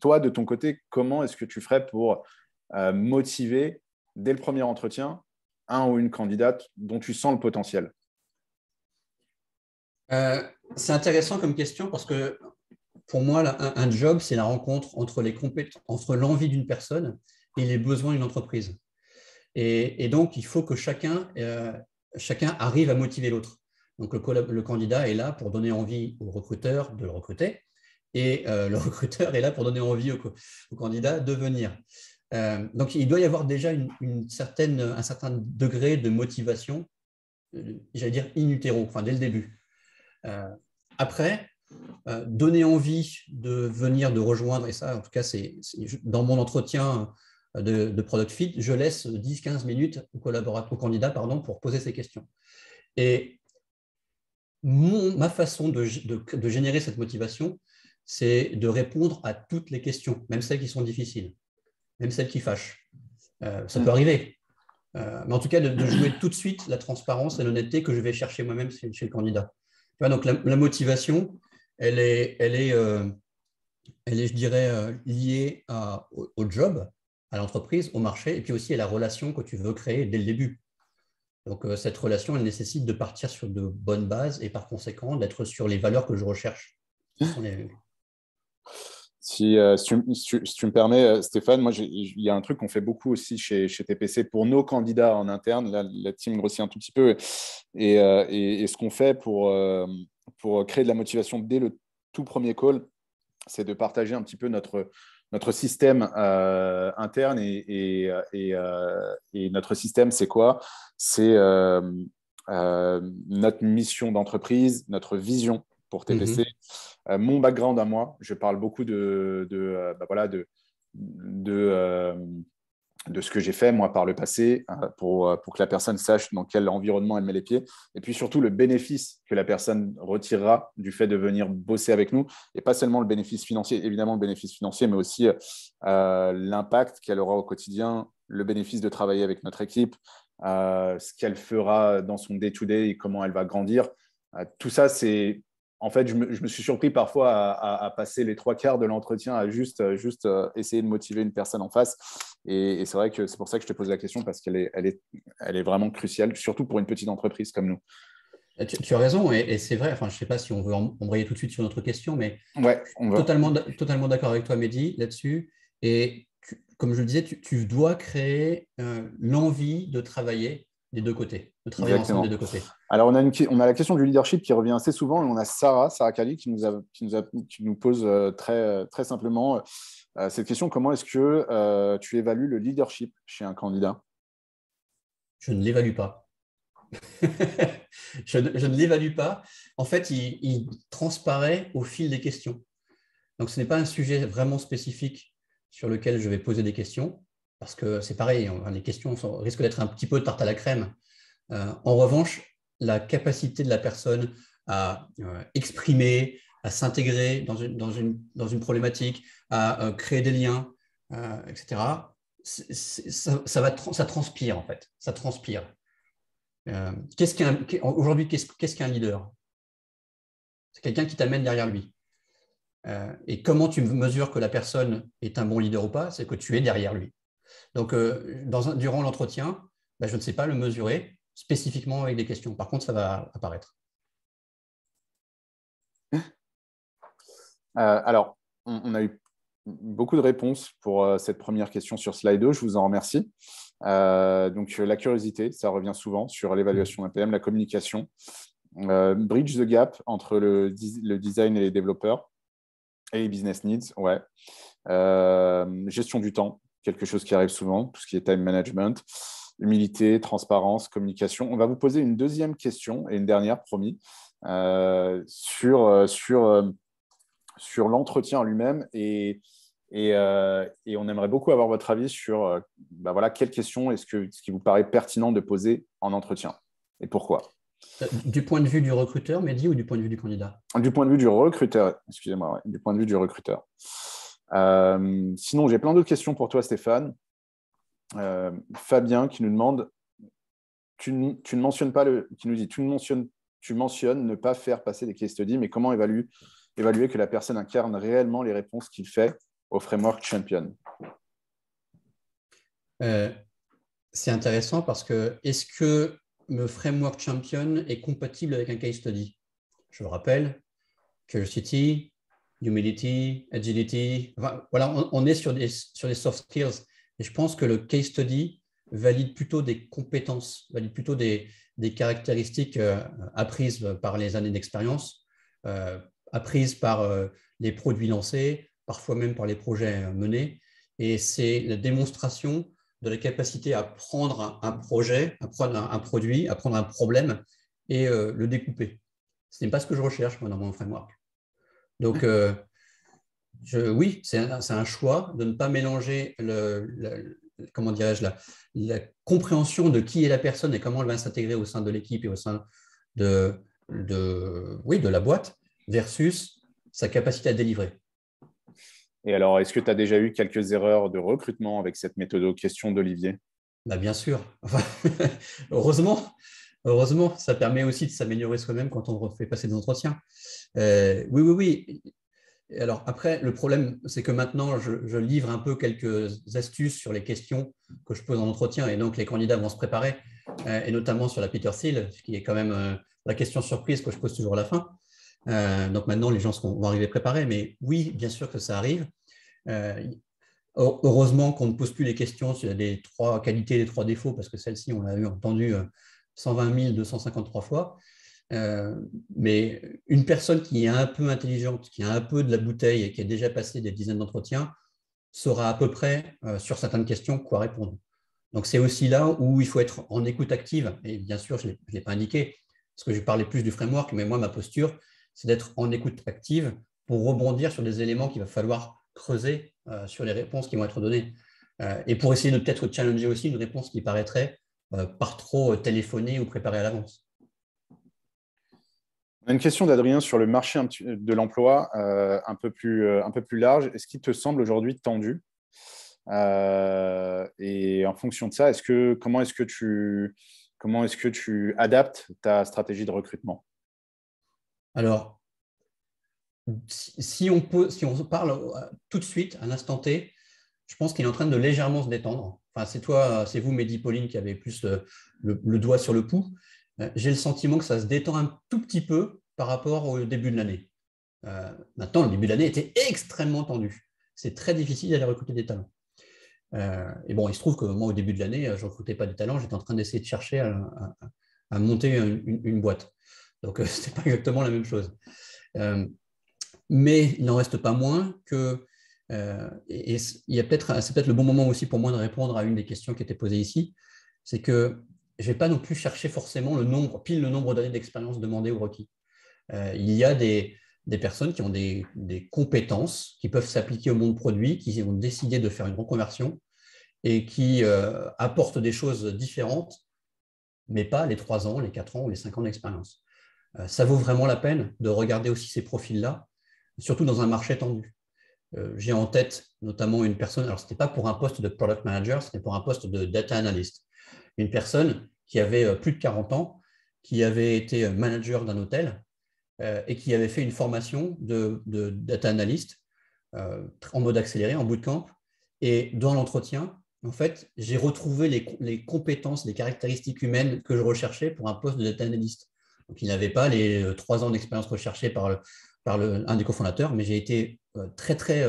toi, de ton côté, comment est-ce que tu ferais pour motiver dès le premier entretien un ou une candidate dont tu sens le potentiel? c'est intéressant comme question parce que pour moi, un job, c'est la rencontre entre entre l'envie d'une personne et les besoins d'une entreprise. Et donc, il faut que chacun arrive à motiver l'autre. Donc, le candidat est là pour donner envie au recruteur de le recruter et le recruteur est là pour donner envie au candidat de venir. Donc, il doit y avoir déjà un certain degré de motivation, j'allais dire in utero, enfin dès le début. Après, donner envie de venir, de rejoindre, et ça, en tout cas, c'est dans mon entretien de Product Fit, je laisse 10-15 minutes au candidat pour poser ses questions. Et ma façon de générer cette motivation, c'est de répondre à toutes les questions, même celles qui sont difficiles, même celles qui fâchent. Ça peut arriver. Mais en tout cas, de jouer tout de suite la transparence et l'honnêteté que je vais chercher moi-même chez le candidat. Donc, la motivation, elle est, je dirais, liée au job, à l'entreprise, au marché, et puis aussi à la relation que tu veux créer dès le début. Donc, cette relation, elle nécessite de partir sur de bonnes bases et par conséquent, d'être sur les valeurs que je recherche. Si tu me permets, Stéphane, moi, il y a un truc qu'on fait beaucoup aussi chez TPC pour nos candidats en interne. Là, la team grossit un tout petit peu. Et ce qu'on fait pour créer de la motivation dès le tout premier call, c'est de partager un petit peu notre système interne. Et notre système, c'est quoi? C'est notre mission d'entreprise, notre vision pour TPC. Mon background à moi, je parle beaucoup de de ce que j'ai fait, moi, par le passé, pour que la personne sache dans quel environnement elle met les pieds. Et puis surtout, le bénéfice que la personne retirera du fait de venir bosser avec nous. Et pas seulement le bénéfice financier, évidemment le bénéfice financier, mais aussi l'impact qu'elle aura au quotidien, le bénéfice de travailler avec notre équipe, ce qu'elle fera dans son day-to-day et comment elle va grandir. Tout ça, c'est… En fait, je me suis surpris parfois à passer les 3/4 de l'entretien à juste essayer de motiver une personne en face. Et c'est vrai que c'est pour ça que je te pose la question, parce qu'elle est vraiment cruciale, surtout pour une petite entreprise comme nous. Tu as raison, et c'est vrai. Enfin, je ne sais pas si on veut embrayer tout de suite sur notre question, mais Ouais, on va. totalement d'accord avec toi, Mehdi, là-dessus. Et comme je le disais, tu dois créer l'envie de travailler des deux côtés, de travailler ensemble des Exactement. deux côtés. Alors, on a la question du leadership qui revient assez souvent, et on a Sarah Kali qui nous pose très simplement cette question: comment est-ce que tu évalues le leadership chez un candidat? Je ne l'évalue pas. Je ne l'évalue pas. En fait, il transparaît au fil des questions. Donc, ce n'est pas un sujet vraiment spécifique sur lequel je vais poser des questions, parce que c'est pareil, les questions risquent d'être un petit peu tarte à la crème. En revanche, la capacité de la personne à exprimer, à s'intégrer dans une problématique, à créer des liens, etc., ça transpire, en fait. Ça transpire. Aujourd'hui, qu'est-ce qu'un leader? C'est quelqu'un qui t'amène derrière lui. Et comment tu mesures que la personne est un bon leader ou pas? C'est que tu es derrière lui. Donc, durant l'entretien, je ne sais pas le mesurer spécifiquement avec des questions. Par contre, ça va apparaître. Alors, on a eu beaucoup de réponses pour cette première question sur Slido. Je vous en remercie. Donc, la curiosité, ça revient souvent sur l'évaluation APM, la communication. Bridge the gap entre le design et les développeurs et les business needs, ouais. Gestion du temps, quelque chose qui arrive souvent, tout ce qui est time management, humilité, transparence, communication. On va vous poser une deuxième question et une dernière, promis, sur l'entretien lui-même, et on aimerait beaucoup avoir votre avis sur quelles questions ce qui vous paraît pertinent de poser en entretien et pourquoi. Du point de vue du recruteur, Mehdi, ou du point de vue du candidat? Du point de vue du recruteur, excusez-moi, ouais, du point de vue du recruteur. Sinon, j'ai plein d'autres questions pour toi, Stéphane. Fabien qui nous demande, tu ne mentionnes pas qui nous dit, tu mentionnes ne pas faire passer des case studies, mais comment évaluer que la personne incarne réellement les réponses qu'il fait au framework Champion? C'est intéressant parce que est-ce que le framework Champion est compatible avec un case study? Je le rappelle, curiosity, humility, agility. Enfin, voilà, on est sur des soft skills. Et je pense que le case study valide plutôt des compétences, valide plutôt des caractéristiques apprises par les années d'expérience, apprises par les produits lancés, parfois même par les projets menés. Et c'est la démonstration de la capacité à prendre un projet, à prendre un produit, à prendre un problème et le découper. Ce n'est pas ce que je recherche, moi, dans mon framework. Donc, oui, c'est un choix de ne pas mélanger comment dirais-je, la compréhension de qui est la personne et comment elle va s'intégrer au sein de l'équipe et au sein de la boîte versus sa capacité à délivrer. Et alors, est-ce que tu as déjà eu quelques erreurs de recrutement avec cette méthode question d'Olivier? Bien sûr. Enfin, heureusement, ça permet aussi de s'améliorer soi-même quand on fait passer des entretiens. Oui. Alors après, le problème, c'est que maintenant, je livre un peu quelques astuces sur les questions que je pose en entretien, et donc les candidats vont se préparer, et notamment sur la Peter Thiel, qui est quand même la question surprise que je pose toujours à la fin. Donc maintenant, les gens vont arriver préparés, mais oui, bien sûr que ça arrive. Heureusement qu'on ne pose plus les questions sur les 3 qualités, les 3 défauts, parce que celle-ci, on l'a entendu 120 253 fois. Mais une personne qui est un peu intelligente, qui a un peu de la bouteille et qui a déjà passé des dizaines d'entretiens, saura à peu près sur certaines questions quoi répondre. Donc c'est aussi là où il faut être en écoute active. Et bien sûr, je ne l'ai pas indiqué, parce que je parlais plus du framework, mais moi, ma posture, c'est d'être en écoute active pour rebondir sur des éléments qu'il va falloir creuser sur les réponses qui vont être données. Et pour essayer de peut-être challenger aussi une réponse qui paraîtrait par trop téléphonée ou préparée à l'avance. On a une question d'Adrien sur le marché de l'emploi un peu plus large. Est-ce qu'il te semble aujourd'hui tendu? Et en fonction de ça, comment est-ce que tu adaptes ta stratégie de recrutement? Alors, si on parle tout de suite, à l'instant T, je pense qu'il est en train de légèrement se détendre. Enfin, c'est vous, Mehdi, Pauline, qui avez plus le doigt sur le pouls. J'ai le sentiment que ça se détend un tout petit peu par rapport au début de l'année. Maintenant, le début de l'année était extrêmement tendu. C'est très difficile d'aller recruter des talents. Et bon, il se trouve que moi, au début de l'année, je ne recrutais pas des talents, j'étais en train d'essayer de chercher à monter une boîte. Donc, ce n'était pas exactement la même chose. Mais il n'en reste pas moins que, et c'est peut-être le bon moment aussi pour moi de répondre à une des questions qui était posée ici, c'est que je ne vais pas non plus chercher forcément le nombre d'années d'expérience demandées ou requis. Il y a des personnes qui ont des compétences qui peuvent s'appliquer au monde produit, qui ont décidé de faire une reconversion et qui apportent des choses différentes, mais pas les 3 ans, les 4 ans ou les 5 ans d'expérience. Ça vaut vraiment la peine de regarder aussi ces profils-là, surtout dans un marché tendu. J'ai en tête notamment une personne, alors ce n'était pas pour un poste de product manager, c'était pour un poste de data analyst. Une personne qui avait plus de 40 ans, qui avait été manager d'un hôtel et qui avait fait une formation de data analyst en mode accéléré, en bootcamp. Et dans l'entretien, en fait, j'ai retrouvé les compétences, les caractéristiques humaines que je recherchais pour un poste de data analyst. Donc, il n'avait pas les 3 ans d'expérience recherchée par un des cofondateurs, mais j'ai été très, très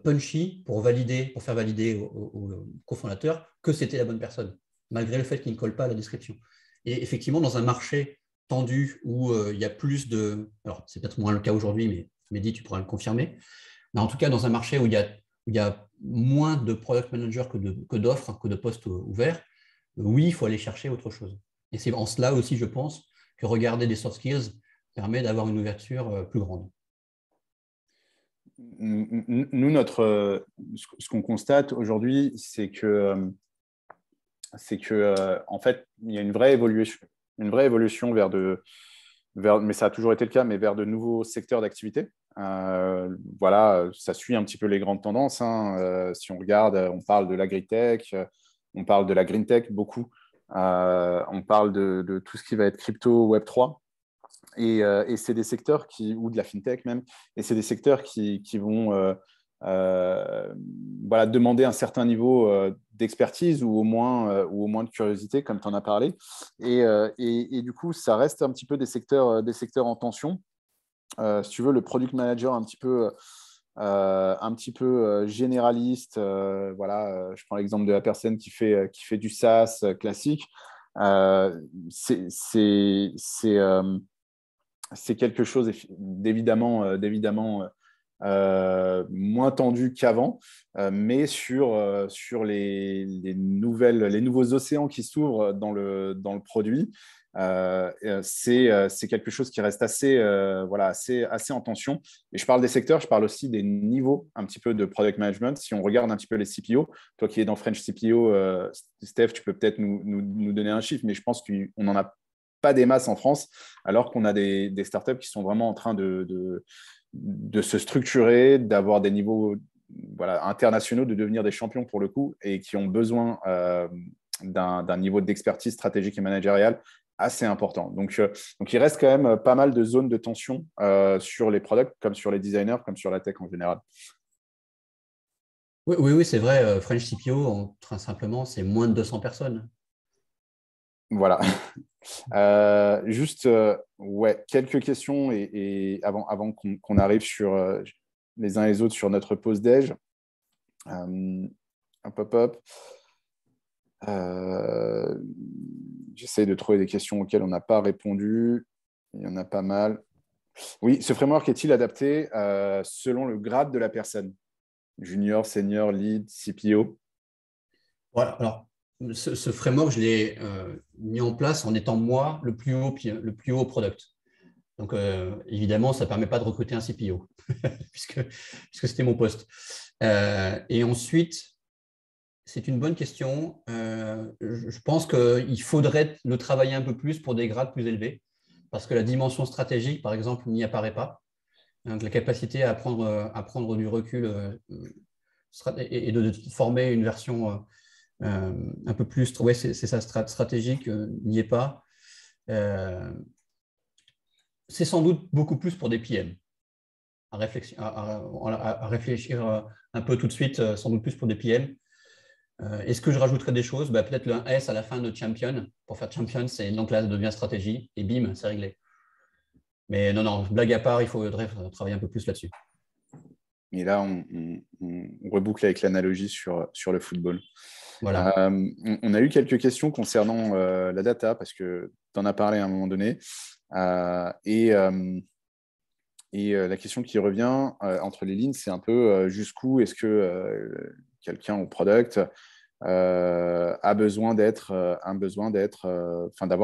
punchy pour faire valider au cofondateur que c'était la bonne personne, malgré le fait qu'il ne colle pas à la description. Et effectivement, dans un marché tendu où il y a plus de… Alors, c'est peut-être moins le cas aujourd'hui, mais Mehdi, tu pourras le confirmer. Mais en tout cas, dans un marché où il y a moins de product managers que d'offres, que de postes ouverts, oui, il faut aller chercher autre chose. Et c'est en cela aussi, je pense, que regarder des soft skills permet d'avoir une ouverture plus grande. Nous, ce qu'on constate aujourd'hui, c'est que en fait, il y a une vraie évolution mais ça a toujours été le cas, mais vers de nouveaux secteurs d'activité. Voilà, ça suit un petit peu les grandes tendances, hein. Si on regarde, on parle de l'agritech, on parle de la green tech beaucoup, on parle de tout ce qui va être crypto, Web3. Et c'est des secteurs ou de la fintech même, et c'est des secteurs qui vont voilà, demander un certain niveau d'expertise ou au moins de curiosité, comme tu en as parlé. Et du coup, ça reste un petit peu des secteurs en tension. Si tu veux, le product manager un petit peu généraliste, voilà, je prends l'exemple de la personne qui fait du SaaS classique. C'est quelque chose d'évidemment moins tendu qu'avant, mais sur les nouveaux océans qui s'ouvrent dans le produit, c'est quelque chose qui reste voilà, assez en tension. Et je parle des secteurs, je parle aussi des niveaux un petit peu de product management. Si on regarde un petit peu les CPO, toi qui es dans French CPO, Steph, tu peux peut-être nous donner un chiffre, mais je pense qu'on n'en a pas des masses en France, alors qu'on a des startups qui sont vraiment en train de se structurer, d'avoir des niveaux voilà, internationaux, de devenir des champions pour le coup, et qui ont besoin d'un niveau d'expertise stratégique et managériale assez important. Donc, il reste quand même pas mal de zones de tension sur les products, comme sur les designers, comme sur la tech en général. Oui, c'est vrai. French CPO, très simplement, c'est moins de 200 personnes. Voilà. Juste, ouais, quelques questions et avant qu'on arrive sur les uns et les autres sur notre pause déj. Hop. J'essaie de trouver des questions auxquelles on n'a pas répondu. Il y en a pas mal. Oui, ce framework est-il adapté selon le grade de la personne? Junior, senior, lead, CPO? Voilà, alors, ce framework, je l'ai mis en place en étant moi le plus haut product. Donc, évidemment, ça ne permet pas de recruter un CPO, puisque c'était mon poste. Et ensuite, c'est une bonne question. Je pense qu'il faudrait le travailler un peu plus pour des grades plus élevés, parce que la dimension stratégique, par exemple, n'y apparaît pas. Donc, la capacité à prendre du recul et de former une version un peu plus, ouais, c'est ça, stratégique, n'y est pas. C'est sans doute beaucoup plus pour des PM, à réfléchir un peu tout de suite, sans doute plus pour des PM. Est-ce que je rajouterais des choses? Peut-être le S à la fin de champion. Pour faire champion, c'est donc là, ça devient stratégie, et bim, c'est réglé. Mais non, blague à part, il faudrait travailler un peu plus là-dessus. Et là, on reboucle avec l'analogie sur le football. Voilà. On a eu quelques questions concernant la data, parce que tu en as parlé à un moment donné. Et la question qui revient entre les lignes, c'est un peu jusqu'où est-ce que quelqu'un au product a besoin d'avoir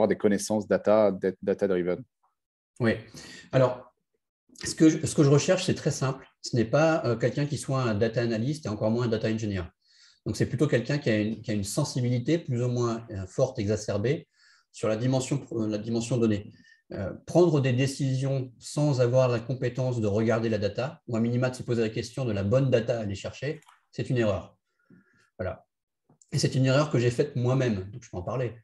des connaissances data, d'être data-driven. Oui. Alors, ce que je recherche, c'est très simple. Ce n'est pas quelqu'un qui soit un data analyst et encore moins un data engineer. Donc, c'est plutôt quelqu'un qui a une sensibilité plus ou moins forte, exacerbée sur la dimension donnée. Prendre des décisions sans avoir la compétence de regarder la data, ou à minima de se poser la question de la bonne data à aller chercher, c'est une erreur. Voilà. Et c'est une erreur que j'ai faite moi-même, donc je peux en parler.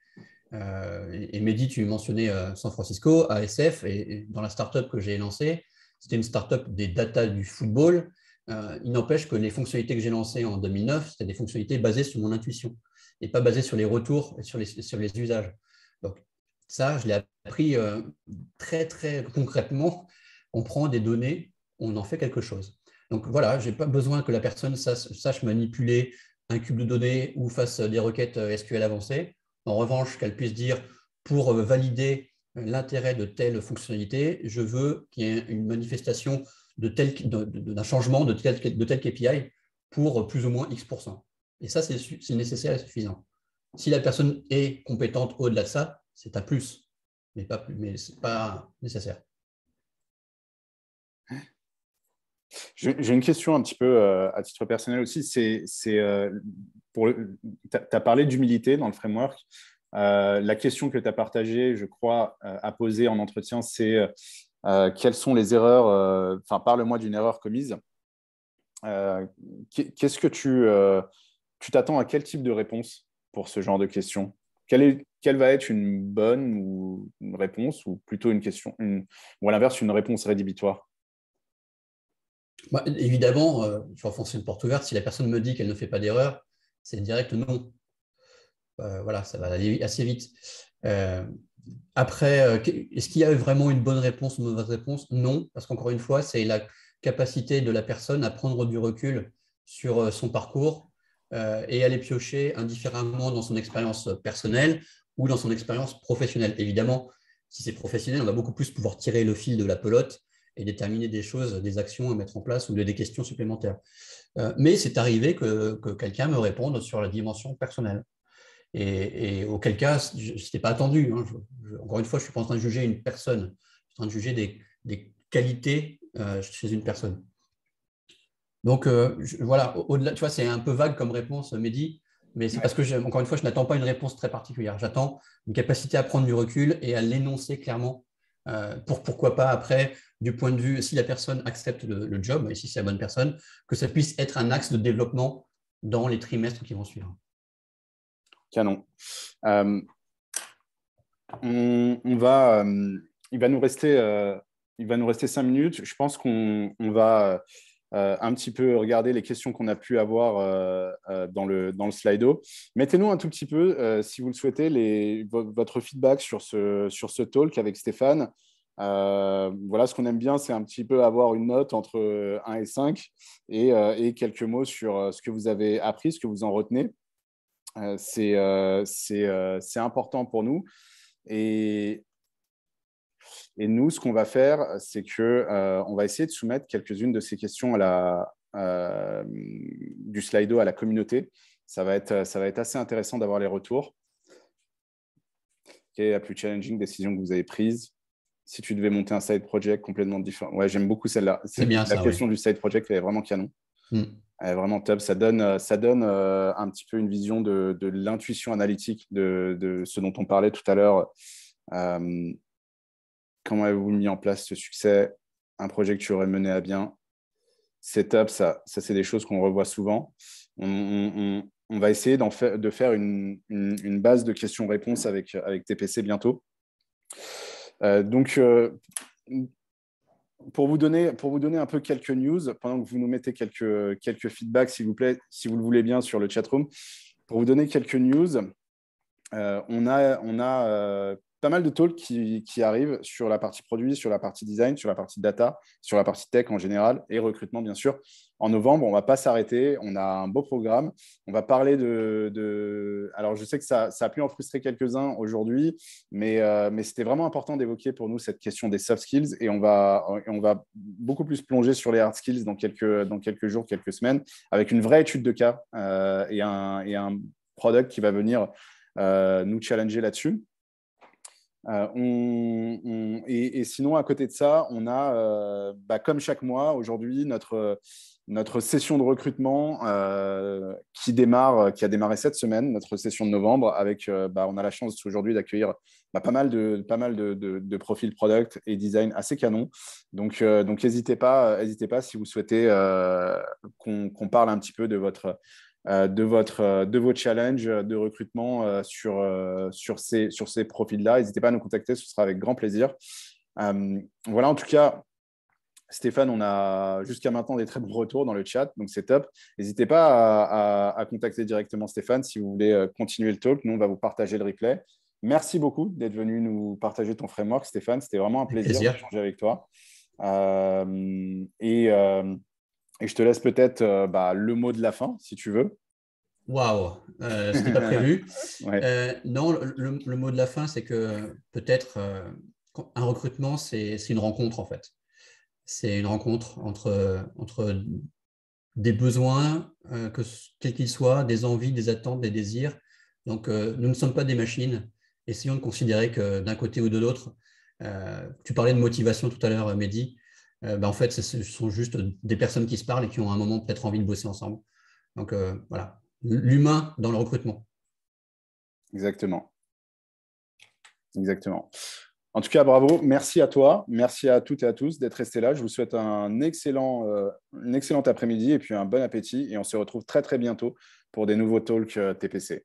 Et Mehdi, tu mentionnais San Francisco, ASF, et dans la startup que j'ai lancée, c'était une startup des data du football. Il n'empêche que les fonctionnalités que j'ai lancées en 2009, c'était des fonctionnalités basées sur mon intuition et pas basées sur les retours et sur les usages. Donc, ça, je l'ai appris très, très concrètement. On prend des données, on en fait quelque chose. Donc, voilà, je n'ai pas besoin que la personne sache manipuler un cube de données ou fasse des requêtes SQL avancées. En revanche, qu'elle puisse dire, pour valider l'intérêt de telle fonctionnalité, je veux qu'il y ait une manifestation d'un changement de tel KPI pour plus ou moins X%. Et ça, c'est nécessaire et suffisant. Si la personne est compétente au-delà de ça, c'est un plus, mais ce n'est pas nécessaire. J'ai une question un petit peu à titre personnel aussi. Tu as parlé d'humilité dans le framework. La question que tu as partagée, je crois, à poser en entretien, c'est quelles sont les erreurs, parle-moi d'une erreur commise. Qu'est-ce que tu t'attends à quel type de réponse pour ce genre de question? Quelle va être une bonne ou une réponse, ou plutôt une question, ou à l'inverse, une réponse rédhibitoire? Évidemment, je vais enfoncer une porte ouverte. Si la personne me dit qu'elle ne fait pas d'erreur, c'est direct non. Voilà, ça va aller assez vite. Après, est-ce qu'il y a vraiment une bonne réponse ou une mauvaise réponse? Non, parce qu'encore une fois, c'est la capacité de la personne à prendre du recul sur son parcours et aller piocher indifféremment dans son expérience personnelle ou dans son expérience professionnelle. Évidemment, si c'est professionnel, on va beaucoup plus pouvoir tirer le fil de la pelote et déterminer des choses, des actions à mettre en place ou des questions supplémentaires. Mais c'est arrivé que quelqu'un me réponde sur la dimension personnelle. Et auquel cas, ce n'était pas attendu. Hein. Encore une fois, je ne suis pas en train de juger une personne. Je suis en train de juger des qualités chez une personne. Donc, voilà, au-delà, tu vois, c'est un peu vague comme réponse, Mehdi, mais c'est parce que, encore une fois, je n'attends pas une réponse très particulière. J'attends une capacité à prendre du recul et à l'énoncer clairement. Pourquoi pas, après, du point de vue, si la personne accepte le job, et si c'est la bonne personne, que ça puisse être un axe de développement dans les trimestres qui vont suivre. Canon. Il va nous rester 5 minutes. Je pense qu'on va un petit peu regarder les questions qu'on a pu avoir dans le Slido. Mettez-nous un tout petit peu, si vous le souhaitez, votre feedback sur ce talk avec Stéphane. Voilà, ce qu'on aime bien, c'est un petit peu avoir une note entre 1 et 5 et quelques mots sur ce que vous avez appris, ce que vous en retenez. C'est important pour nous. Et nous, ce qu'on va faire, c'est qu'on va essayer de soumettre quelques-unes de ces questions du Slido à la communauté. Ça va être assez intéressant d'avoir les retours. Quelle est la plus challenging décision que vous avez prise? Si tu devais monter un side project complètement différent. Ouais, j'aime beaucoup celle-là. C'est bien La ça, question oui. du side project, elle est vraiment canon. Vraiment top. Ça donne un petit peu une vision de l'intuition analytique de ce dont on parlait tout à l'heure. Comment avez-vous mis en place ce succès? Un projet que tu aurais mené à bien. C'est top, ça c'est des choses qu'on revoit souvent. On va essayer de faire une base de questions-réponses avec TPC bientôt. Donc, pour vous donner un peu quelques news, pendant que vous nous mettez quelques feedbacks, s'il vous plaît, si vous le voulez bien, sur le chatroom, pour vous donner quelques news, on a pas mal de talks qui arrivent sur la partie produit, sur la partie design, sur la partie data, sur la partie tech en général et recrutement, bien sûr. En novembre, on ne va pas s'arrêter. On a un beau programme. On va parler Alors, je sais que ça a pu en frustrer quelques-uns aujourd'hui, mais c'était vraiment important d'évoquer pour nous cette question des soft skills et on va beaucoup plus plonger sur les hard skills dans quelques jours, quelques semaines, avec une vraie étude de cas et un product qui va venir nous challenger là-dessus. Et sinon, à côté de ça, on a, comme chaque mois, aujourd'hui, notre session de recrutement qui a démarré cette semaine, notre session de novembre, avec, on a la chance aujourd'hui d'accueillir pas mal de profils product et design assez canons. Donc n'hésitez pas si vous souhaitez qu'on parle un petit peu de vos challenges de recrutement sur ces profils-là. N'hésitez pas à nous contacter, ce sera avec grand plaisir. Voilà, en tout cas, Stéphane, on a jusqu'à maintenant des très bons retours dans le chat, donc c'est top. N'hésitez pas à contacter directement Stéphane si vous voulez continuer le talk. Nous, on va vous partager le replay. Merci beaucoup d'être venu nous partager ton framework, Stéphane. C'était vraiment un plaisir d'échanger avec toi. Et je te laisse peut-être le mot de la fin, si tu veux. Waouh, c'était pas prévu. Ouais. Non, le mot de la fin, c'est que peut-être un recrutement, c'est une rencontre en fait. C'est une rencontre entre des besoins, quels qu'ils soient, des envies, des attentes, des désirs. Donc, nous ne sommes pas des machines. Essayons de considérer que d'un côté ou de l'autre, tu parlais de motivation tout à l'heure, Mehdi, en fait, ce sont juste des personnes qui se parlent et qui ont à un moment peut-être envie de bosser ensemble. Donc, voilà, l'humain dans le recrutement. Exactement. En tout cas, bravo. Merci à toi. Merci à toutes et à tous d'être restés là. Je vous souhaite un excellent après-midi et puis un bon appétit. Et on se retrouve très, très bientôt pour des nouveaux talks TPC.